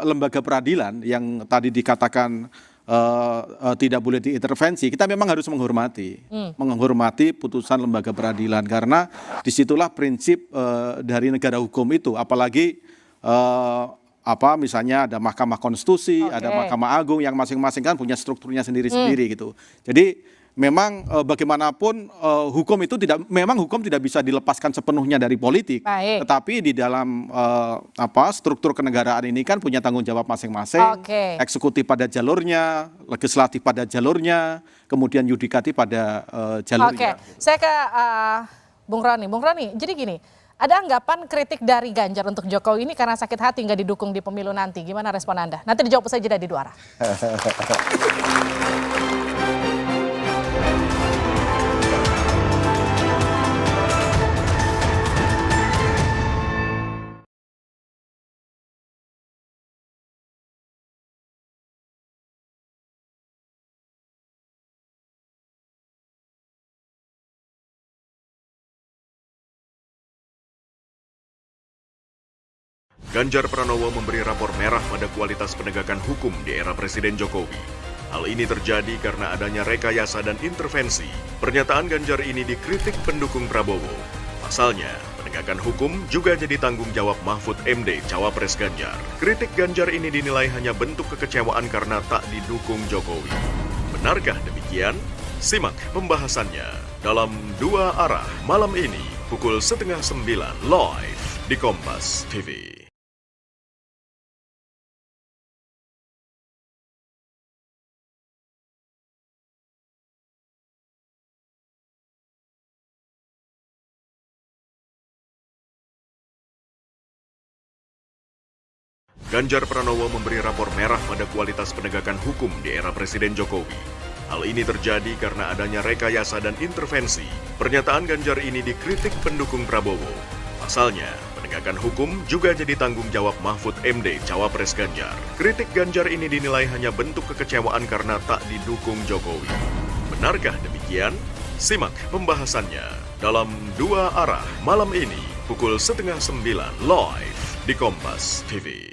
lembaga peradilan yang tadi dikatakan tidak boleh diintervensi, kita memang harus menghormati putusan lembaga peradilan karena disitulah prinsip dari negara hukum itu, apalagi misalnya ada Mahkamah Konstitusi, ada Mahkamah Agung yang masing-masing kan punya strukturnya sendiri-sendiri gitu. Jadi memang bagaimanapun hukum tidak bisa dilepaskan sepenuhnya dari politik. Tetapi di dalam struktur kenegaraan ini kan punya tanggung jawab masing-masing. Eksekutif pada jalurnya, legislatif pada jalurnya, kemudian yudikatif pada jalurnya. Saya ke Bung Roni. Bung Roni, jadi gini. Ada anggapan kritik dari Ganjar untuk Jokowi ini karena sakit hati nggak didukung di pemilu nanti. Gimana respon Anda? Nanti dijawab saja di dua arah. Ganjar Pranowo memberi rapor merah pada kualitas penegakan hukum di era Presiden Jokowi. Hal ini terjadi karena adanya rekayasa dan intervensi. Pernyataan Ganjar ini dikritik pendukung Prabowo. Pasalnya, penegakan hukum juga jadi tanggung jawab Mahfud MD, cawapres Ganjar. Kritik Ganjar ini dinilai hanya bentuk kekecewaan karena tak didukung Jokowi. Benarkah demikian? Simak pembahasannya dalam Dua Arah malam ini pukul 8:30 live di Kompas TV. Ganjar Pranowo memberi rapor merah pada kualitas penegakan hukum di era Presiden Jokowi. Hal ini terjadi karena adanya rekayasa dan intervensi. Pernyataan Ganjar ini dikritik pendukung Prabowo. Pasalnya, penegakan hukum juga jadi tanggung jawab Mahfud MD, cawapres Ganjar. Kritik Ganjar ini dinilai hanya bentuk kekecewaan karena tak didukung Jokowi. Benarkah demikian? Simak pembahasannya dalam Dua Arah malam ini pukul 8:30 live di Kompas TV.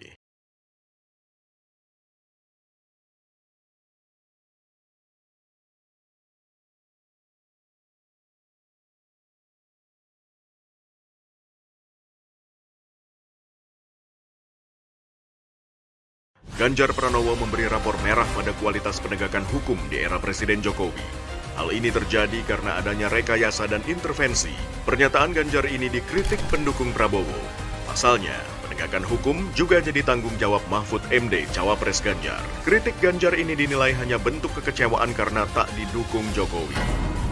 Ganjar Pranowo memberi rapor merah pada kualitas penegakan hukum di era Presiden Jokowi. Hal ini terjadi karena adanya rekayasa dan intervensi. Pernyataan Ganjar ini dikritik pendukung Prabowo. Pasalnya, penegakan hukum juga jadi tanggung jawab Mahfud MD, cawapres Ganjar. Kritik Ganjar ini dinilai hanya bentuk kekecewaan karena tak didukung Jokowi.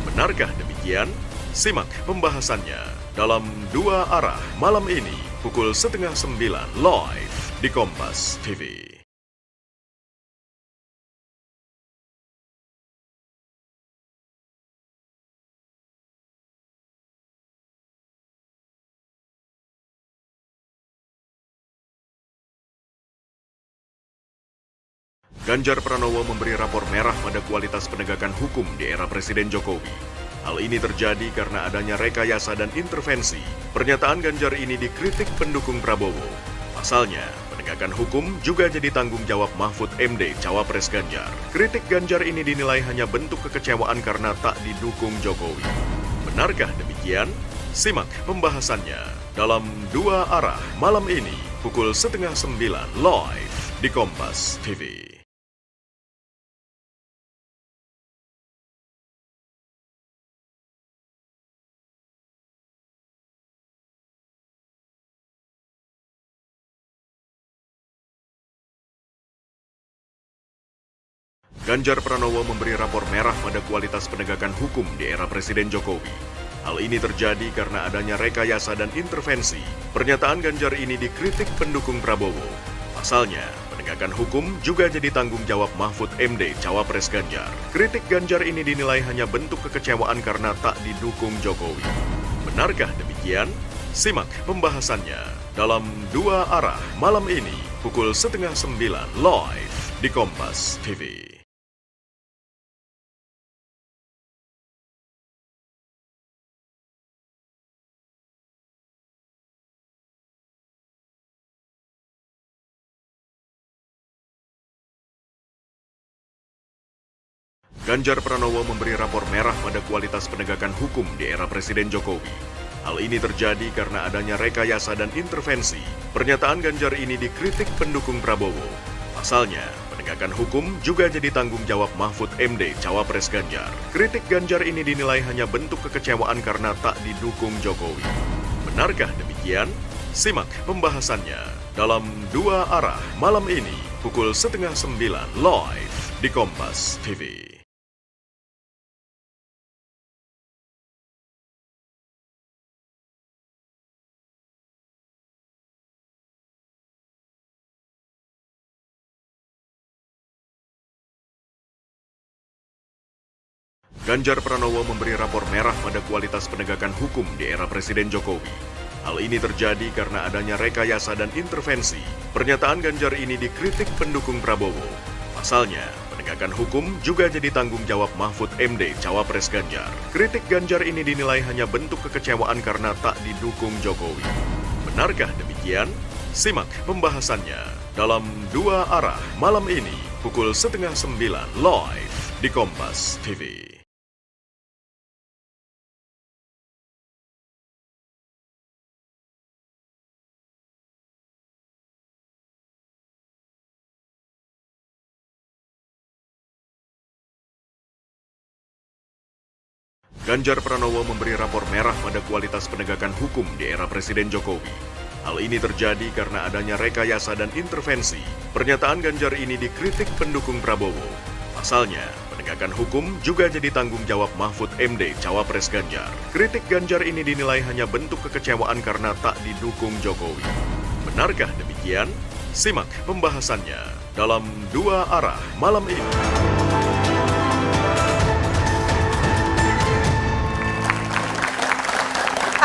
Benarkah demikian? Simak pembahasannya dalam Dua Arah malam ini pukul 8:30 live di Kompas TV. Ganjar Pranowo memberi rapor merah pada kualitas penegakan hukum di era Presiden Jokowi. Hal ini terjadi karena adanya rekayasa dan intervensi. Pernyataan Ganjar ini dikritik pendukung Prabowo. Pasalnya, penegakan hukum juga jadi tanggung jawab Mahfud MD, Cawapres Ganjar. Kritik Ganjar ini dinilai hanya bentuk kekecewaan karena tak didukung Jokowi. Benarkah demikian? Simak pembahasannya dalam Dua Arah malam ini pukul 8:30 live di Kompas TV. Ganjar Pranowo memberi rapor merah pada kualitas penegakan hukum di era Presiden Jokowi. Hal ini terjadi karena adanya rekayasa dan intervensi. Pernyataan Ganjar ini dikritik pendukung Prabowo. Pasalnya, penegakan hukum juga jadi tanggung jawab Mahfud MD, Cawapres Ganjar. Kritik Ganjar ini dinilai hanya bentuk kekecewaan karena tak didukung Jokowi. Benarkah demikian? Simak pembahasannya dalam Dua Arah malam ini pukul 8:30 live di Kompas TV. Ganjar Pranowo memberi rapor merah pada kualitas penegakan hukum di era Presiden Jokowi. Hal ini terjadi karena adanya rekayasa dan intervensi. Pernyataan Ganjar ini dikritik pendukung Prabowo. Pasalnya, penegakan hukum juga jadi tanggung jawab Mahfud MD, Cawapres Ganjar. Kritik Ganjar ini dinilai hanya bentuk kekecewaan karena tak didukung Jokowi. Benarkah demikian? Simak pembahasannya dalam Dua Arah malam ini pukul 8:30 live di Kompas TV. Ganjar Pranowo memberi rapor merah pada kualitas penegakan hukum di era Presiden Jokowi. Hal ini terjadi karena adanya rekayasa dan intervensi. Pernyataan Ganjar ini dikritik pendukung Prabowo. Pasalnya, penegakan hukum juga jadi tanggung jawab Mahfud MD, Cawapres Ganjar. Kritik Ganjar ini dinilai hanya bentuk kekecewaan karena tak didukung Jokowi. Benarkah demikian? Simak pembahasannya dalam Dua Arah malam ini pukul 8:30 live di Kompas TV. Ganjar Pranowo memberi rapor merah pada kualitas penegakan hukum di era Presiden Jokowi. Hal ini terjadi karena adanya rekayasa dan intervensi. Pernyataan Ganjar ini dikritik pendukung Prabowo. Pasalnya, penegakan hukum juga jadi tanggung jawab Mahfud MD, Cawapres Ganjar. Kritik Ganjar ini dinilai hanya bentuk kekecewaan karena tak didukung Jokowi. Benarkah demikian? Simak pembahasannya dalam Dua Arah malam ini.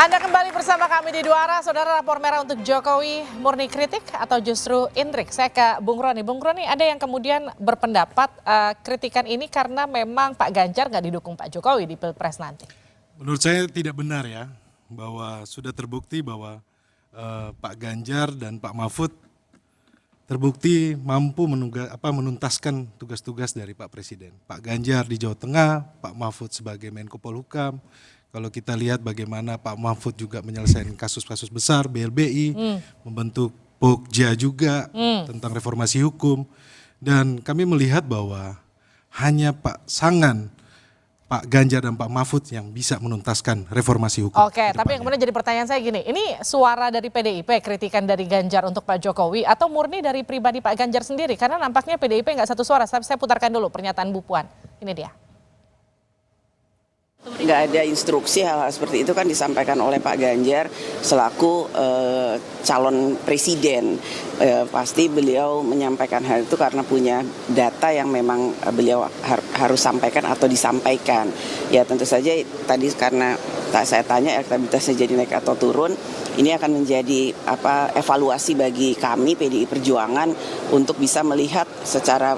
Anda kembali bersama kami di Dua Arah, saudara. Rapor merah untuk Jokowi murni kritik atau justru intrik? Saya ke Bung Roni. Bung Roni, ada yang kemudian berpendapat kritikan ini karena memang Pak Ganjar nggak didukung Pak Jokowi di Pilpres nanti. Menurut saya tidak benar ya, bahwa sudah terbukti bahwa Pak Ganjar dan Pak Mahfud terbukti mampu menuntaskan tugas-tugas dari Pak Presiden. Pak Ganjar di Jawa Tengah, Pak Mahfud sebagai Menko Polhukam. Kalau kita lihat bagaimana Pak Mahfud juga menyelesaikan kasus-kasus besar, BLBI, membentuk Pokja juga tentang reformasi hukum. Dan kami melihat bahwa hanya pasangan Pak Ganjar dan Pak Mahfud yang bisa menuntaskan reformasi hukum. Oke, tapi yang kemudian jadi pertanyaan saya gini, ini suara dari PDIP, kritikan dari Ganjar untuk Pak Jokowi, atau murni dari pribadi Pak Ganjar sendiri? Karena nampaknya PDIP nggak satu suara. Saya putarkan dulu pernyataan Bu Puan. Ini dia. Nggak ada instruksi hal-hal seperti itu kan disampaikan oleh Pak Ganjar selaku calon presiden. Pasti beliau menyampaikan hal itu karena punya data yang memang beliau harus sampaikan atau disampaikan. Ya tentu saja tadi karena saya tanya elektabilitasnya jadi naik atau turun, ini akan menjadi evaluasi bagi kami PDI Perjuangan untuk bisa melihat secara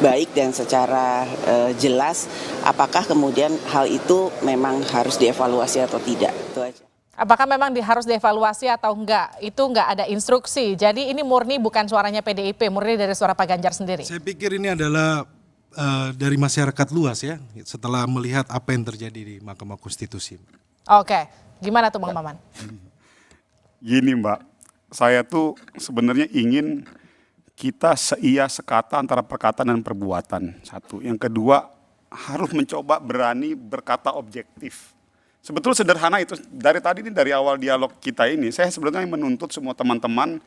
baik dan secara jelas apakah kemudian hal itu memang harus dievaluasi atau tidak. Itu aja. Apakah memang harus dievaluasi atau enggak? Itu enggak ada instruksi. Jadi ini murni bukan suaranya PDIP, murni dari suara Pak Ganjar sendiri. Saya pikir ini adalah dari masyarakat luas ya, setelah melihat apa yang terjadi di Mahkamah Konstitusi. Oke, gimana tuh Bang Maman? Gini Mbak, saya tuh sebenarnya ingin kita seia sekata antara perkataan dan perbuatan. Satu, yang kedua harus mencoba berani berkata objektif. Sebetulnya sederhana itu, dari tadi ini dari awal dialog kita ini, saya sebenarnya menuntut semua teman-teman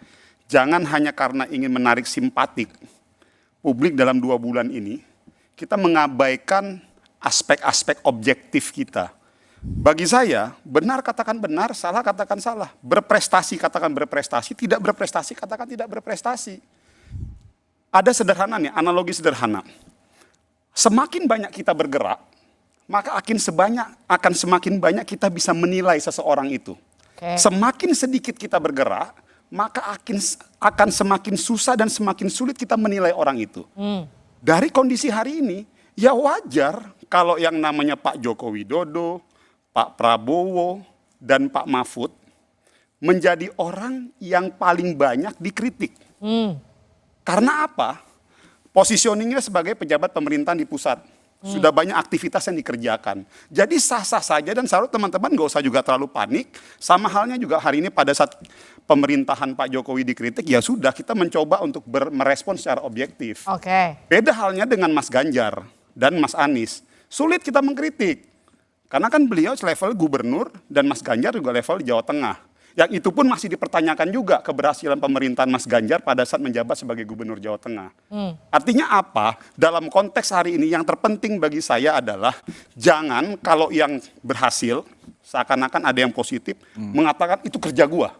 jangan hanya karena ingin menarik simpatik publik dalam 2 bulan ini, kita mengabaikan aspek-aspek objektif kita. Bagi saya, benar katakan benar, salah katakan salah. Berprestasi katakan berprestasi, tidak berprestasi katakan tidak berprestasi. Ada sederhana nih, analogi sederhana. Semakin banyak kita bergerak, maka akan semakin banyak kita bisa menilai seseorang itu. Semakin sedikit kita bergerak, maka akan semakin susah dan semakin sulit kita menilai orang itu. Dari kondisi hari ini, ya wajar kalau yang namanya Pak Joko Widodo, Pak Prabowo, dan Pak Mahfud menjadi orang yang paling banyak dikritik. Karena apa? Positioningnya sebagai pejabat pemerintahan di pusat. Sudah banyak aktivitas yang dikerjakan. Jadi sah-sah saja dan seharusnya teman-teman nggak usah juga terlalu panik. Sama halnya juga hari ini pada saat pemerintahan Pak Jokowi dikritik, ya sudah kita mencoba untuk merespon secara objektif. Beda halnya dengan Mas Ganjar dan Mas Anies. Sulit kita mengkritik. Karena kan beliau level gubernur dan Mas Ganjar juga level di Jawa Tengah. Yang itu pun masih dipertanyakan juga keberhasilan pemerintahan Mas Ganjar pada saat menjabat sebagai gubernur Jawa Tengah. Artinya apa? Dalam konteks hari ini yang terpenting bagi saya adalah jangan kalau yang berhasil seakan-akan ada yang positif mengatakan itu kerja gua.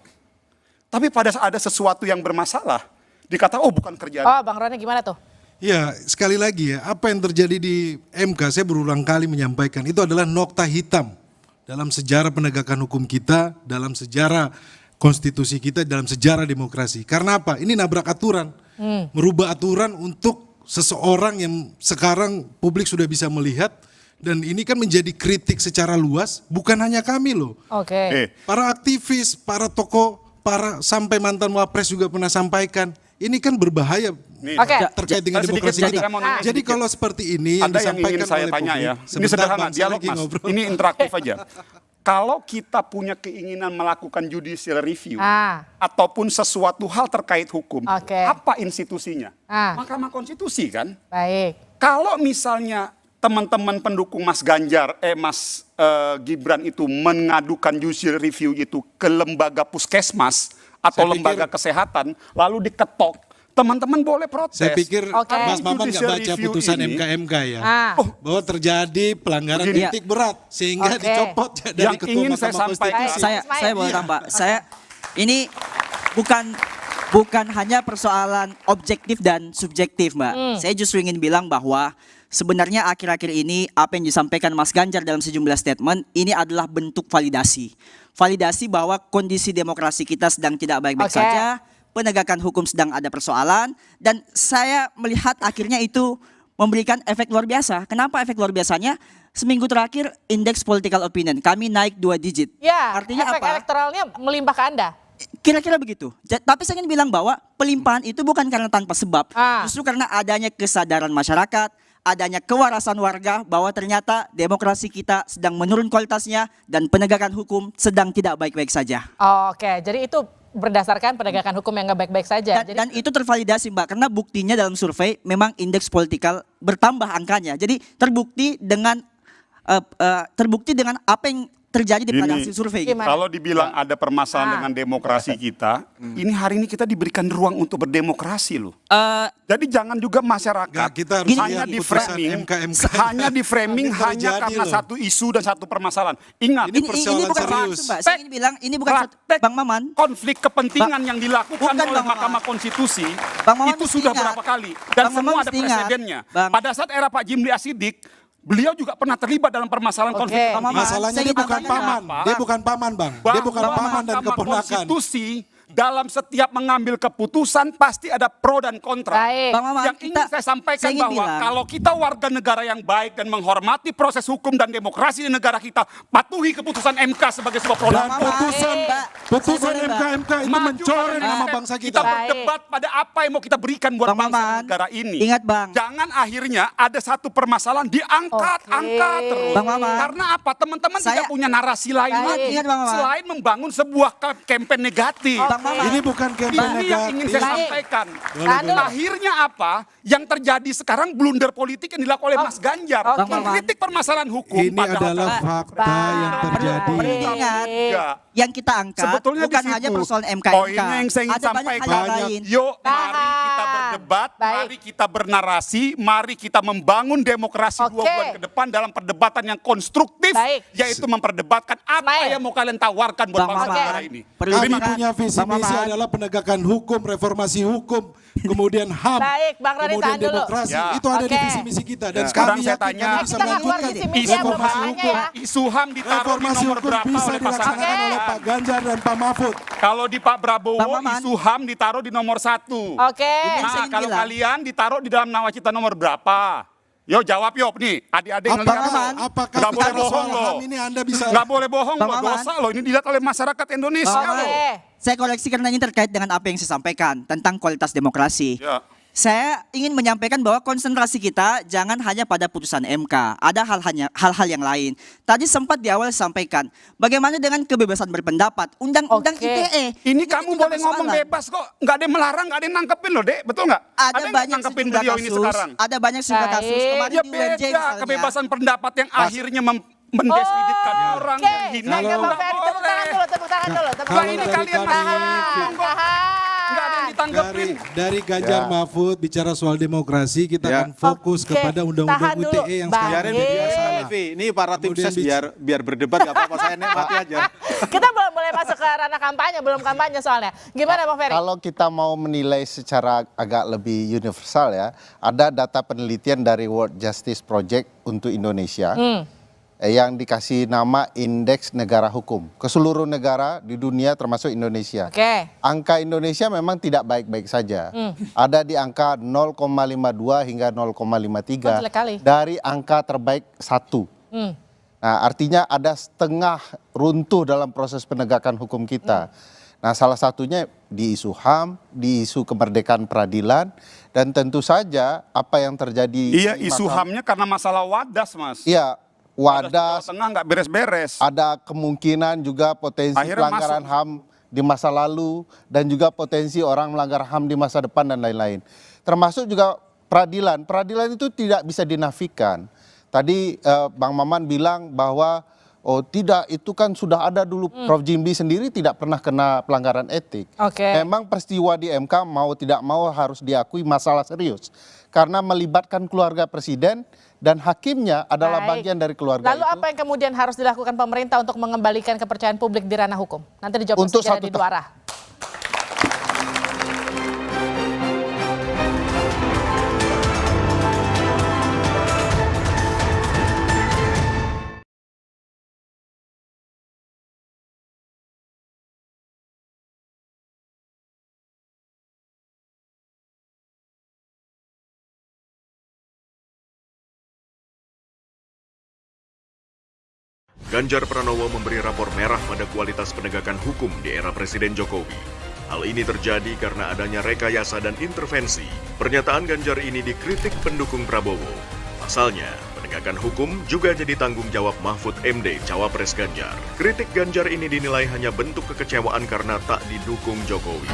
Tapi pada saat ada sesuatu yang bermasalah dikata oh bukan kerja. Oh Bang Roni gimana tuh? Ya sekali lagi ya, apa yang terjadi di MK saya berulang kali menyampaikan itu adalah nokta hitam dalam sejarah penegakan hukum kita, dalam sejarah konstitusi kita, dalam sejarah demokrasi. Karena apa? Ini nabrak aturan, merubah aturan untuk seseorang yang sekarang publik sudah bisa melihat, dan ini kan menjadi kritik secara luas, bukan hanya kami loh. Para aktivis, para tokoh, sampai mantan wapres juga pernah sampaikan, ini kan berbahaya terkait dengan demokrasi kita. Jadi kalau seperti ini yang disampaikan oleh publik, ya. Ini sederhana, dialog Mas. Ini interaktif aja. Kalau kita punya keinginan melakukan judicial review ataupun sesuatu hal terkait hukum, apa institusinya? Mahkamah Konstitusi kan? Baik. Kalau misalnya teman-teman pendukung Mas Ganjar, Mas Gibran itu mengadukan judicial review itu ke lembaga puskesmas atau lembaga kesehatan, lalu diketok, teman-teman boleh protes. Saya pikir Mas Maman nggak baca putusan MK ya, bahwa terjadi pelanggaran etik berat sehingga dicopot dari ketua Mahkamah Konstitusi. Saya boleh tambah. Ini bukan hanya persoalan objektif dan subjektif, Mbak. Saya justru ingin bilang bahwa sebenarnya akhir-akhir ini apa yang disampaikan Mas Ganjar dalam sejumlah statement ini adalah bentuk validasi. Validasi bahwa kondisi demokrasi kita sedang tidak baik-baik saja, penegakan hukum sedang ada persoalan, dan saya melihat akhirnya itu memberikan efek luar biasa. Kenapa efek luar biasanya? Seminggu terakhir indeks political opinion kami naik 2 digit. Ya, artinya efek apa? Elektoralnya melimpah ke Anda. Kira-kira begitu. Tapi saya ingin bilang bahwa pelimpahan itu bukan karena tanpa sebab, justru karena adanya kesadaran masyarakat, adanya kewarasan warga bahwa ternyata demokrasi kita sedang menurun kualitasnya dan penegakan hukum sedang tidak baik-baik saja. Jadi itu berdasarkan penegakan hukum yang nggak baik-baik saja. Dan itu tervalidasi Mbak, karena buktinya dalam survei memang indeks politikal bertambah angkanya. Jadi terbukti dengan apa yang terjadi di pada hasil survei. Kalau dibilang ada permasalahan dengan demokrasi kita, ini hari ini kita diberikan ruang untuk berdemokrasi loh. Jadi jangan juga masyarakat hanya di framing hanya karena satu isu dan satu permasalahan. Ingat, ini bukan serius. Mbak. Saya ingin bilang ini bukan Bang Maman. Konflik kepentingan yang dilakukan oleh Mahkamah Konstitusi itu sudah berapa kali dan semua ada presidennya. Pada saat era Pak Jimli Asidik, Beliau juga pernah terlibat dalam permasalahan konflik. Masalahnya dia bukan paman, dia bukan paman, Bang. Dia bukan paman dan Mahkamah keponakan. Konstitusi dalam setiap mengambil keputusan pasti ada pro dan kontra. Baik. Bang Maman, Yang ingin saya sampaikan bahwa kalau kita warga negara yang baik dan menghormati proses hukum dan demokrasi di negara kita, patuhi keputusan MK sebagai sebuah produk. Dan putusan MK itu mencoreng nama bangsa Kita kita. berdebat pada apa yang mau kita berikan buat Bang bangsa Maman, dan negara ini. ingat, Bang. Jangan akhirnya ada satu permasalahan diangkat-angkat terus. Bang Maman, Karena apa? Teman-teman tidak punya narasi lain lagi Ingat, Bang Maman. selain membangun sebuah kampanye negatif. Ini bukan kampanye Ini yang ingin negatif. saya sampaikan. Akhirnya apa? Yang terjadi sekarang blunder politik yang dilakukan oleh Mas Ganjar. Mengkritik permasalahan hukum. Ini adalah fakta yang terjadi. Ingat, yang kita angkat Sebetulnya bukan di situ. hanya persoalan MK. Poinnya yang saya ingin Ada banyak hal sampaikan. yang lain. Yuk, mari kita berdebat, mari kita bernarasi, mari kita membangun demokrasi 2 bulan ke depan dalam perdebatan yang konstruktif, yaitu memperdebatkan apa yang mau kalian tawarkan buat bangsa negara ini. Kami punya visi misi adalah penegakan hukum, reformasi hukum, kemudian HAM, Baik, Bang Roni, kemudian tahan dulu. demokrasi. Ya. Itu ada di Oke. visi misi kita dan Sekarang kami saya yakin tanya, kami bisa Kita keluar melanjutkan visi misi ya, reformasi belum hukum. Isu HAM ditaruh di Reformasi nomor hukum berapa bisa oleh pasangan? dilaksanakan oleh Pak Ganjar dan Pak Mahfud. Kalau di Pak Prabowo, Bang Maman. isu HAM ditaruh di nomor 1. Oke. Nah, kalau kalian ditaruh di dalam nawacita nomor berapa? Yo jawab yuk nih, adik-adik ngeliat. Apakah Nggak boleh bicara bohong soal loh. HAM ini Anda bisa Nggak boleh bohong Bang loh, Maman. dosa loh. Ini dilihat oleh masyarakat Indonesia Bang Maman, loh. saya koreksi karena ini terkait dengan apa yang saya sampaikan tentang kualitas demokrasi. Ya. Saya ingin menyampaikan bahwa konsentrasi kita jangan hanya pada putusan MK, ada hal-hal yang lain. Tadi sempat di awal sampaikan, bagaimana dengan kebebasan berpendapat, undang-undang ITE. Ini kamu boleh ngomong bebas kok, nggak ada yang melarang, nggak ada yang nangkepin loh, Dek, betul nggak? Ada yang banyak nangkepin sejumlah beliau ini kasus, sekarang. ada banyak sejumlah kasus. Kemarin Ya di UNJ beda, misalnya. kebebasan pendapat yang akhirnya mendiskreditkan orang yang hina. Oke, Bang Ferry, tepuk tangan dulu, tepuk tangan dulu. Nah, ini kalian nggak ada yang ditanggepin. Dari Ganjar Mahfud bicara soal demokrasi, kita akan fokus kepada undang-undang ITE yang sekarang menjadi masalah. Ini para tim ses biar berdebat nggak apa-apa, saya nikmati aja. Kita belum boleh masuk ke ranah kampanye, belum kampanye soalnya. Gimana Bang Ferry? Kalau kita mau menilai secara agak lebih universal ya, ada data penelitian dari World Justice Project untuk Indonesia yang dikasih nama Indeks Negara Hukum ke seluruh negara di dunia termasuk Indonesia. Angka Indonesia memang tidak baik-baik saja. Ada di angka 0,52 hingga 0,53 dari angka terbaik 1. Nah, artinya ada setengah runtuh dalam proses penegakan hukum kita. Nah, salah satunya di isu HAM, di isu kemerdekaan peradilan, dan tentu saja apa yang terjadi. Iya, isu HAM-nya karena masalah wadas, Mas. Iya, wadas. Tengah nggak beres-beres. Ada kemungkinan juga potensi pelanggaran HAM di masa lalu, dan juga potensi orang melanggar HAM di masa depan dan lain-lain. Termasuk juga peradilan. Peradilan itu tidak bisa dinafikan. Tadi Bang Maman bilang bahwa oh tidak, itu kan sudah ada dulu. Prof Jimli sendiri tidak pernah kena pelanggaran etik. Memang peristiwa di MK mau tidak mau harus diakui masalah serius. Karena melibatkan keluarga presiden dan hakimnya adalah bagian dari keluarga Lalu apa yang kemudian harus dilakukan pemerintah untuk mengembalikan kepercayaan publik di ranah hukum? Nanti dijawab Untuk secara di dua arah. Ganjar Pranowo memberi rapor merah pada kualitas penegakan hukum di era Presiden Jokowi. Hal ini terjadi karena adanya rekayasa dan intervensi. Pernyataan Ganjar ini dikritik pendukung Prabowo. Pasalnya, penegakan hukum juga jadi tanggung jawab Mahfud MD, Cawapres Ganjar. Kritik Ganjar ini dinilai hanya bentuk kekecewaan karena tak didukung Jokowi.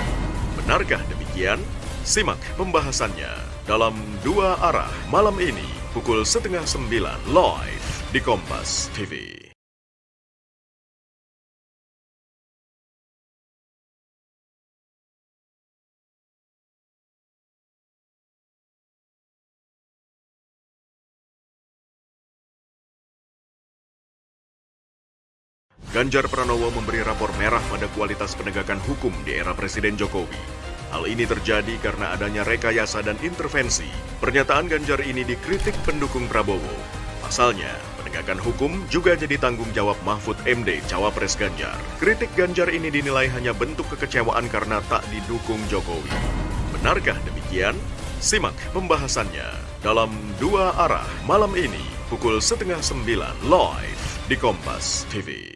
Benarkah demikian? Simak pembahasannya dalam Dua Arah malam ini, pukul 8:30 live di Kompas TV. Ganjar Pranowo memberi rapor merah pada kualitas penegakan hukum di era Presiden Jokowi. Hal ini terjadi karena adanya rekayasa dan intervensi. Pernyataan Ganjar ini dikritik pendukung Prabowo. Pasalnya, penegakan hukum juga jadi tanggung jawab Mahfud MD Cawapres Ganjar. Kritik Ganjar ini dinilai hanya bentuk kekecewaan karena tak didukung Jokowi. Benarkah demikian? Simak pembahasannya dalam Dua Arah malam ini pukul 8:30 live di Kompas TV.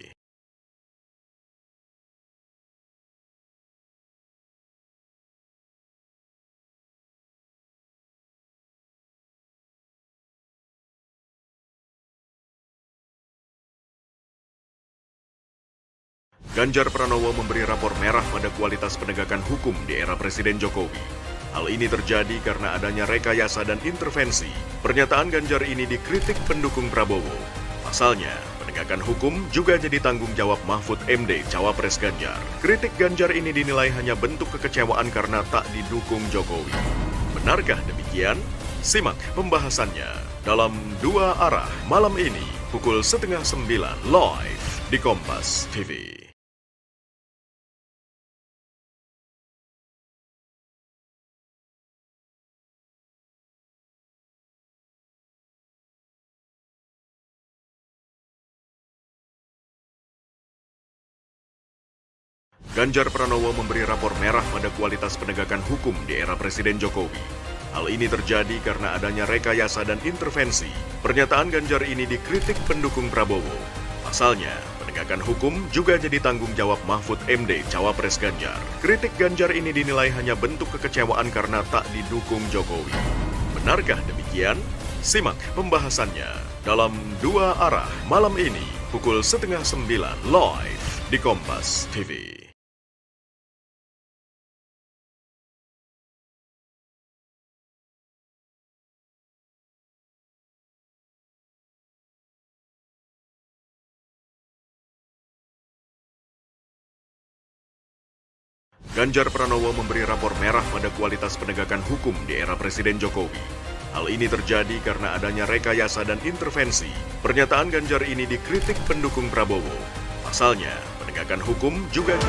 Ganjar Pranowo memberi rapor merah pada kualitas penegakan hukum di era Presiden Jokowi. Hal ini terjadi karena adanya rekayasa dan intervensi. Pernyataan Ganjar ini dikritik pendukung Prabowo. Pasalnya, penegakan hukum juga jadi tanggung jawab Mahfud MD Cawapres Ganjar. Kritik Ganjar ini dinilai hanya bentuk kekecewaan karena tak didukung Jokowi. Benarkah demikian? Simak pembahasannya dalam Dua Arah malam ini pukul 8:30 live di Kompas TV. Ganjar Pranowo memberi rapor merah pada kualitas penegakan hukum di era Presiden Jokowi. Hal ini terjadi karena adanya rekayasa dan intervensi. Pernyataan Ganjar ini dikritik pendukung Prabowo. Pasalnya, penegakan hukum juga jadi tanggung jawab Mahfud MD Cawapres Ganjar. Kritik Ganjar ini dinilai hanya bentuk kekecewaan karena tak didukung Jokowi. Benarkah demikian? Simak pembahasannya dalam Dua Arah malam ini pukul 8:30 live di Kompas TV. Ganjar Pranowo memberi rapor merah pada kualitas penegakan hukum di era Presiden Jokowi. Hal ini terjadi karena adanya rekayasa dan intervensi. Pernyataan Ganjar ini dikritik pendukung Prabowo. Pasalnya, penegakan hukum juga...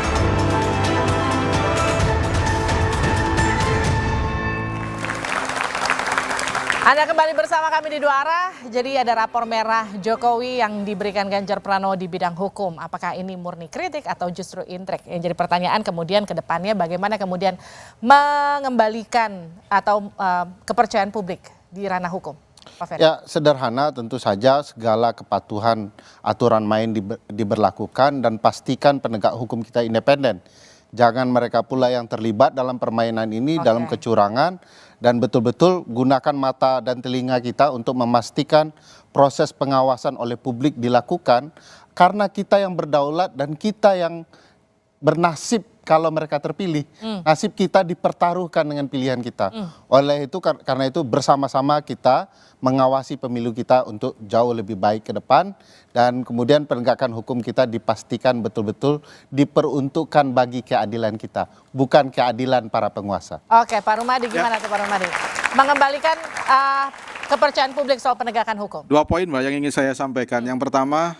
Anda kembali bersama kami di Dua Arah. Jadi ada rapor merah Jokowi yang diberikan Ganjar Pranowo di bidang hukum. Apakah ini murni kritik atau justru intrik? Yang jadi pertanyaan kemudian ke depannya bagaimana kemudian mengembalikan atau kepercayaan publik di ranah hukum? Pak Ferry. Ya, sederhana tentu saja segala kepatuhan aturan main diberlakukan dan pastikan penegak hukum kita independen. Jangan mereka pula yang terlibat dalam permainan ini, dalam kecurangan, dan betul-betul gunakan mata dan telinga kita untuk memastikan proses pengawasan oleh publik dilakukan, karena kita yang berdaulat dan kita yang bernasib kalau mereka terpilih. Nasib kita dipertaruhkan dengan pilihan kita. Oleh itu, karena itu bersama-sama kita mengawasi pemilu kita untuk jauh lebih baik ke depan, dan kemudian penegakan hukum kita dipastikan betul-betul diperuntukkan bagi keadilan kita, bukan keadilan para penguasa. Oke, Pak Rumadi, gimana tuh Pak Rumadi? Mengembalikan kepercayaan publik soal penegakan hukum. 2 poin Mbak yang ingin saya sampaikan. Yang pertama,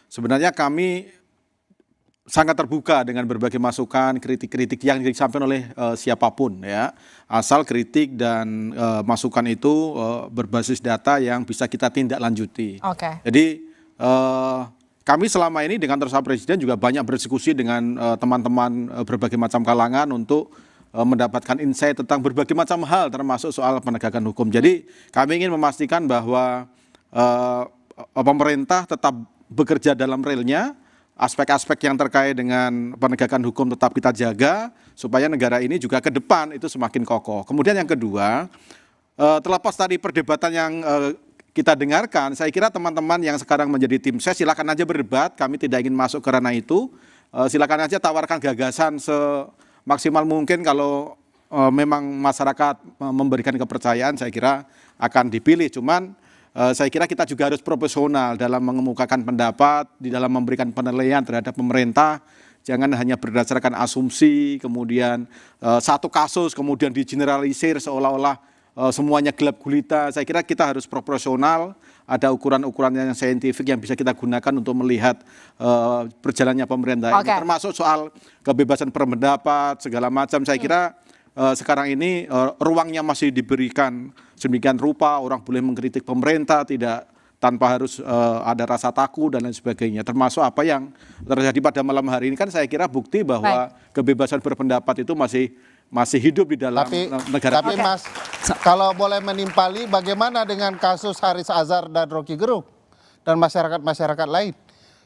sebenarnya kami sangat terbuka dengan berbagai masukan, kritik-kritik yang disampaikan oleh siapapun, ya. Asal kritik dan masukan itu berbasis data yang bisa kita tindak lanjuti. Jadi kami selama ini dengan Tersa Presiden juga banyak berdiskusi dengan teman-teman berbagai macam kalangan untuk mendapatkan insight tentang berbagai macam hal termasuk soal penegakan hukum. Jadi kami ingin memastikan bahwa pemerintah tetap bekerja dalam relnya. Aspek-aspek yang terkait dengan penegakan hukum tetap kita jaga supaya negara ini juga ke depan itu semakin kokoh. Kemudian yang kedua, terlepas tadi perdebatan yang kita dengarkan, saya kira teman-teman yang sekarang menjadi tim ses silakan aja berdebat, kami tidak ingin masuk ke ranah itu. Silakan aja tawarkan gagasan semaksimal mungkin, kalau memang masyarakat memberikan kepercayaan saya kira akan dipilih. Cuman saya kira kita juga harus profesional dalam mengemukakan pendapat, di dalam memberikan penilaian terhadap pemerintah. Jangan hanya berdasarkan asumsi, kemudian satu kasus kemudian digeneralisir seolah-olah semuanya gelap gulita. Saya kira kita harus proporsional, ada ukuran-ukuran yang saintifik yang bisa kita gunakan untuk melihat berjalannya pemerintah ini. Termasuk soal kebebasan berpendapat, segala macam. Saya kira sekarang ini ruangnya masih diberikan sedemikian rupa, orang boleh mengkritik pemerintah, tidak tanpa harus ada rasa takut dan lain sebagainya. Termasuk apa yang terjadi pada malam hari ini kan saya kira bukti bahwa kebebasan berpendapat itu masih hidup di dalam negara. Tapi Mas, kalau boleh menimpali, bagaimana dengan kasus Haris Azhar dan Rocky Gerung dan masyarakat-masyarakat lain?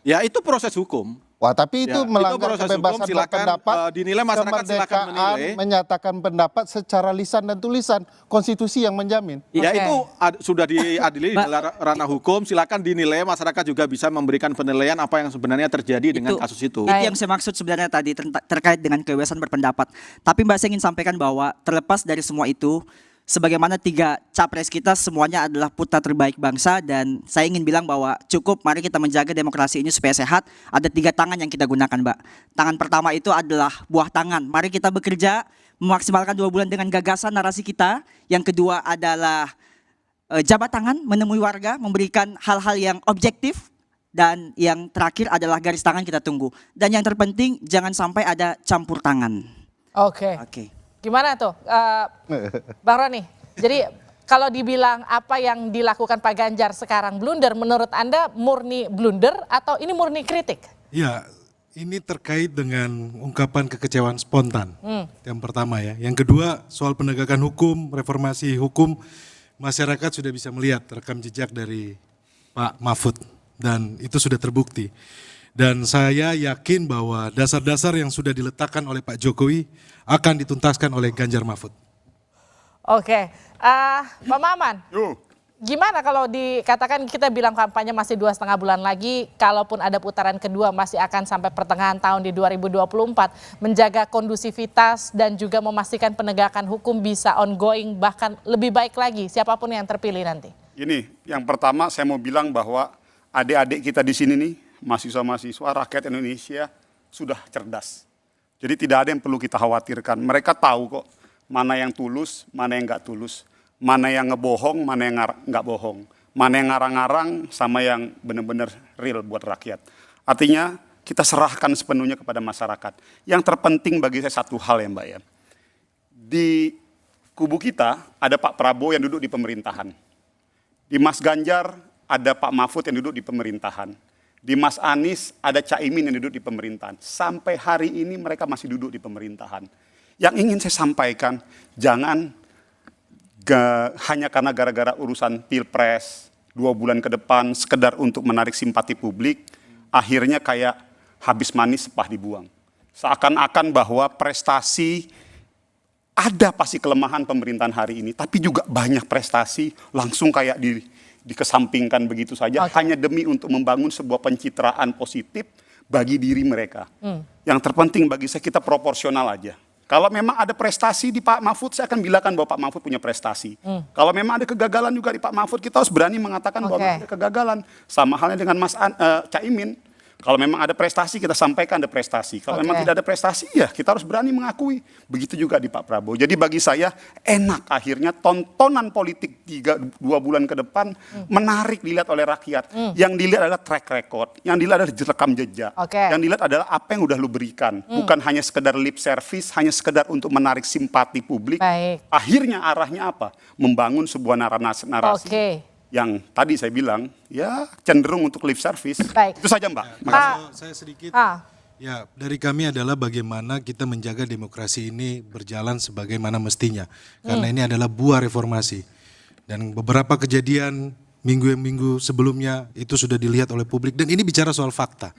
Ya itu proses hukum. Wah, tapi itu melanggar kebebasan berpendapat, dinilai masyarakat silakan menilai. Menyatakan pendapat secara lisan dan tulisan, konstitusi yang menjamin. Ya itu sudah diadili di dalam ranah hukum, silakan dinilai, masyarakat juga bisa memberikan penilaian apa yang sebenarnya terjadi dengan kasus itu. Itu yang saya maksud sebenarnya tadi terkait dengan kebebasan berpendapat. Tapi Mbak, saya ingin sampaikan bahwa terlepas dari semua itu, sebagaimana 3 capres kita semuanya adalah putra terbaik bangsa, dan saya ingin bilang bahwa cukup, mari kita menjaga demokrasi ini supaya sehat. Ada 3 tangan yang kita gunakan, Mbak. Tangan pertama itu adalah buah tangan. Mari kita bekerja memaksimalkan 2 bulan dengan gagasan narasi kita. Yang kedua adalah jabat tangan, menemui warga, memberikan hal-hal yang objektif. Dan yang terakhir adalah garis tangan kita tunggu. Dan yang terpenting jangan sampai ada campur tangan. Oke. Gimana tuh, Bang Roni? Jadi kalau dibilang apa yang dilakukan Pak Ganjar sekarang blunder, menurut Anda murni blunder atau ini murni kritik? Ya, ini terkait dengan ungkapan kekecewaan spontan. Yang pertama ya. Yang kedua, soal penegakan hukum, reformasi hukum, masyarakat sudah bisa melihat rekam jejak dari Pak Mahfud dan itu sudah terbukti. Dan saya yakin bahwa dasar-dasar yang sudah diletakkan oleh Pak Jokowi akan dituntaskan oleh Ganjar Mahfud. Oke, Pak Maman, gimana kalau dikatakan kita bilang kampanye masih 2,5 bulan lagi, kalaupun ada putaran kedua masih akan sampai pertengahan tahun di 2024, menjaga kondusivitas dan juga memastikan penegakan hukum bisa ongoing bahkan lebih baik lagi siapapun yang terpilih nanti? Ini yang pertama saya mau bilang bahwa adik-adik kita di sini nih, mahasiswa-mahasiswa rakyat Indonesia sudah cerdas. Jadi tidak ada yang perlu kita khawatirkan. Mereka tahu kok mana yang tulus, mana yang nggak tulus, mana yang ngebohong, mana yang nggak bohong, mana yang ngarang-ngarang sama yang benar-benar real buat rakyat. Artinya kita serahkan sepenuhnya kepada masyarakat. Yang terpenting bagi saya satu hal ya Mbak ya. Di kubu kita ada Pak Prabowo yang duduk di pemerintahan. Di Mas Ganjar ada Pak Mahfud yang duduk di pemerintahan. Di Mas Anies ada Caimin yang duduk di pemerintahan. Sampai hari ini mereka masih duduk di pemerintahan. Yang ingin saya sampaikan, jangan hanya karena gara-gara urusan pilpres 2 bulan ke depan, sekedar untuk menarik simpati publik, akhirnya kayak habis manis sepah dibuang. Seakan-akan bahwa prestasi, ada pasti kelemahan pemerintahan hari ini, tapi juga banyak prestasi langsung kayak dikesampingkan begitu saja, hanya demi untuk membangun sebuah pencitraan positif bagi diri mereka. Yang terpenting bagi saya, kita proporsional aja. Kalau memang ada prestasi di Pak Mahfud, saya akan bilangkan bahwa Pak Mahfud punya prestasi. Kalau memang ada kegagalan juga di Pak Mahfud, kita harus berani mengatakan bahwa ada kegagalan. Sama halnya dengan Mas Caimin. Kalau memang ada prestasi, kita sampaikan ada prestasi. Kalau memang tidak ada prestasi, ya kita harus berani mengakui. Begitu juga di Pak Prabowo. Jadi bagi saya enak akhirnya tontonan politik 2 bulan ke depan menarik dilihat oleh rakyat. Yang dilihat adalah track record, yang dilihat adalah rekam jejak. Yang dilihat adalah apa yang udah lu berikan. Bukan hanya sekedar lip service, hanya sekedar untuk menarik simpati publik. Akhirnya arahnya apa? Membangun sebuah narasi. Yang tadi saya bilang, ya cenderung untuk lip service. Itu saja Mbak. Kalau saya sedikit, ya dari kami adalah bagaimana kita menjaga demokrasi ini berjalan sebagaimana mestinya. Karena ini adalah buah reformasi. Dan beberapa kejadian minggu sebelumnya itu sudah dilihat oleh publik. Dan ini bicara soal fakta.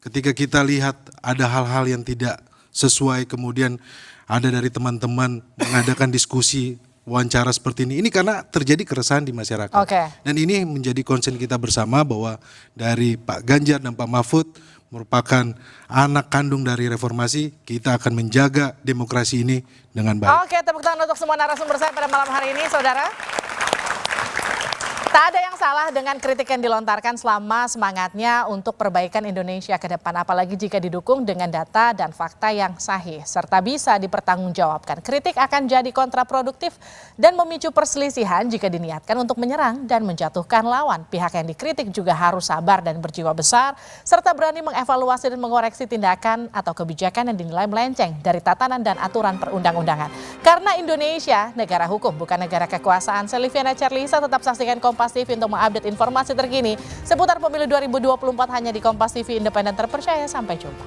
Ketika kita lihat ada hal-hal yang tidak sesuai, kemudian ada dari teman-teman mengadakan diskusi, wawancara seperti ini karena terjadi keresahan di masyarakat. Dan ini menjadi concern kita bersama bahwa dari Pak Ganjar dan Pak Mahfud merupakan anak kandung dari reformasi, kita akan menjaga demokrasi ini dengan baik. Tepuk tangan untuk semua narasumber saya pada malam hari ini, saudara. Tak ada yang salah dengan kritik yang dilontarkan selama semangatnya untuk perbaikan Indonesia ke depan, apalagi jika didukung dengan data dan fakta yang sahih, serta bisa dipertanggungjawabkan. Kritik akan jadi kontraproduktif dan memicu perselisihan jika diniatkan untuk menyerang dan menjatuhkan lawan. Pihak yang dikritik juga harus sabar dan berjiwa besar, serta berani mengevaluasi dan mengoreksi tindakan atau kebijakan yang dinilai melenceng dari tatanan dan aturan perundang-undangan. Karena Indonesia negara hukum, bukan negara kekuasaan. Saya Liviana Cerlisa, tetap saksikan Kompas Kompas TV untuk mengupdate informasi terkini seputar pemilu 2024 hanya di Kompas TV, independen terpercaya. Sampai jumpa.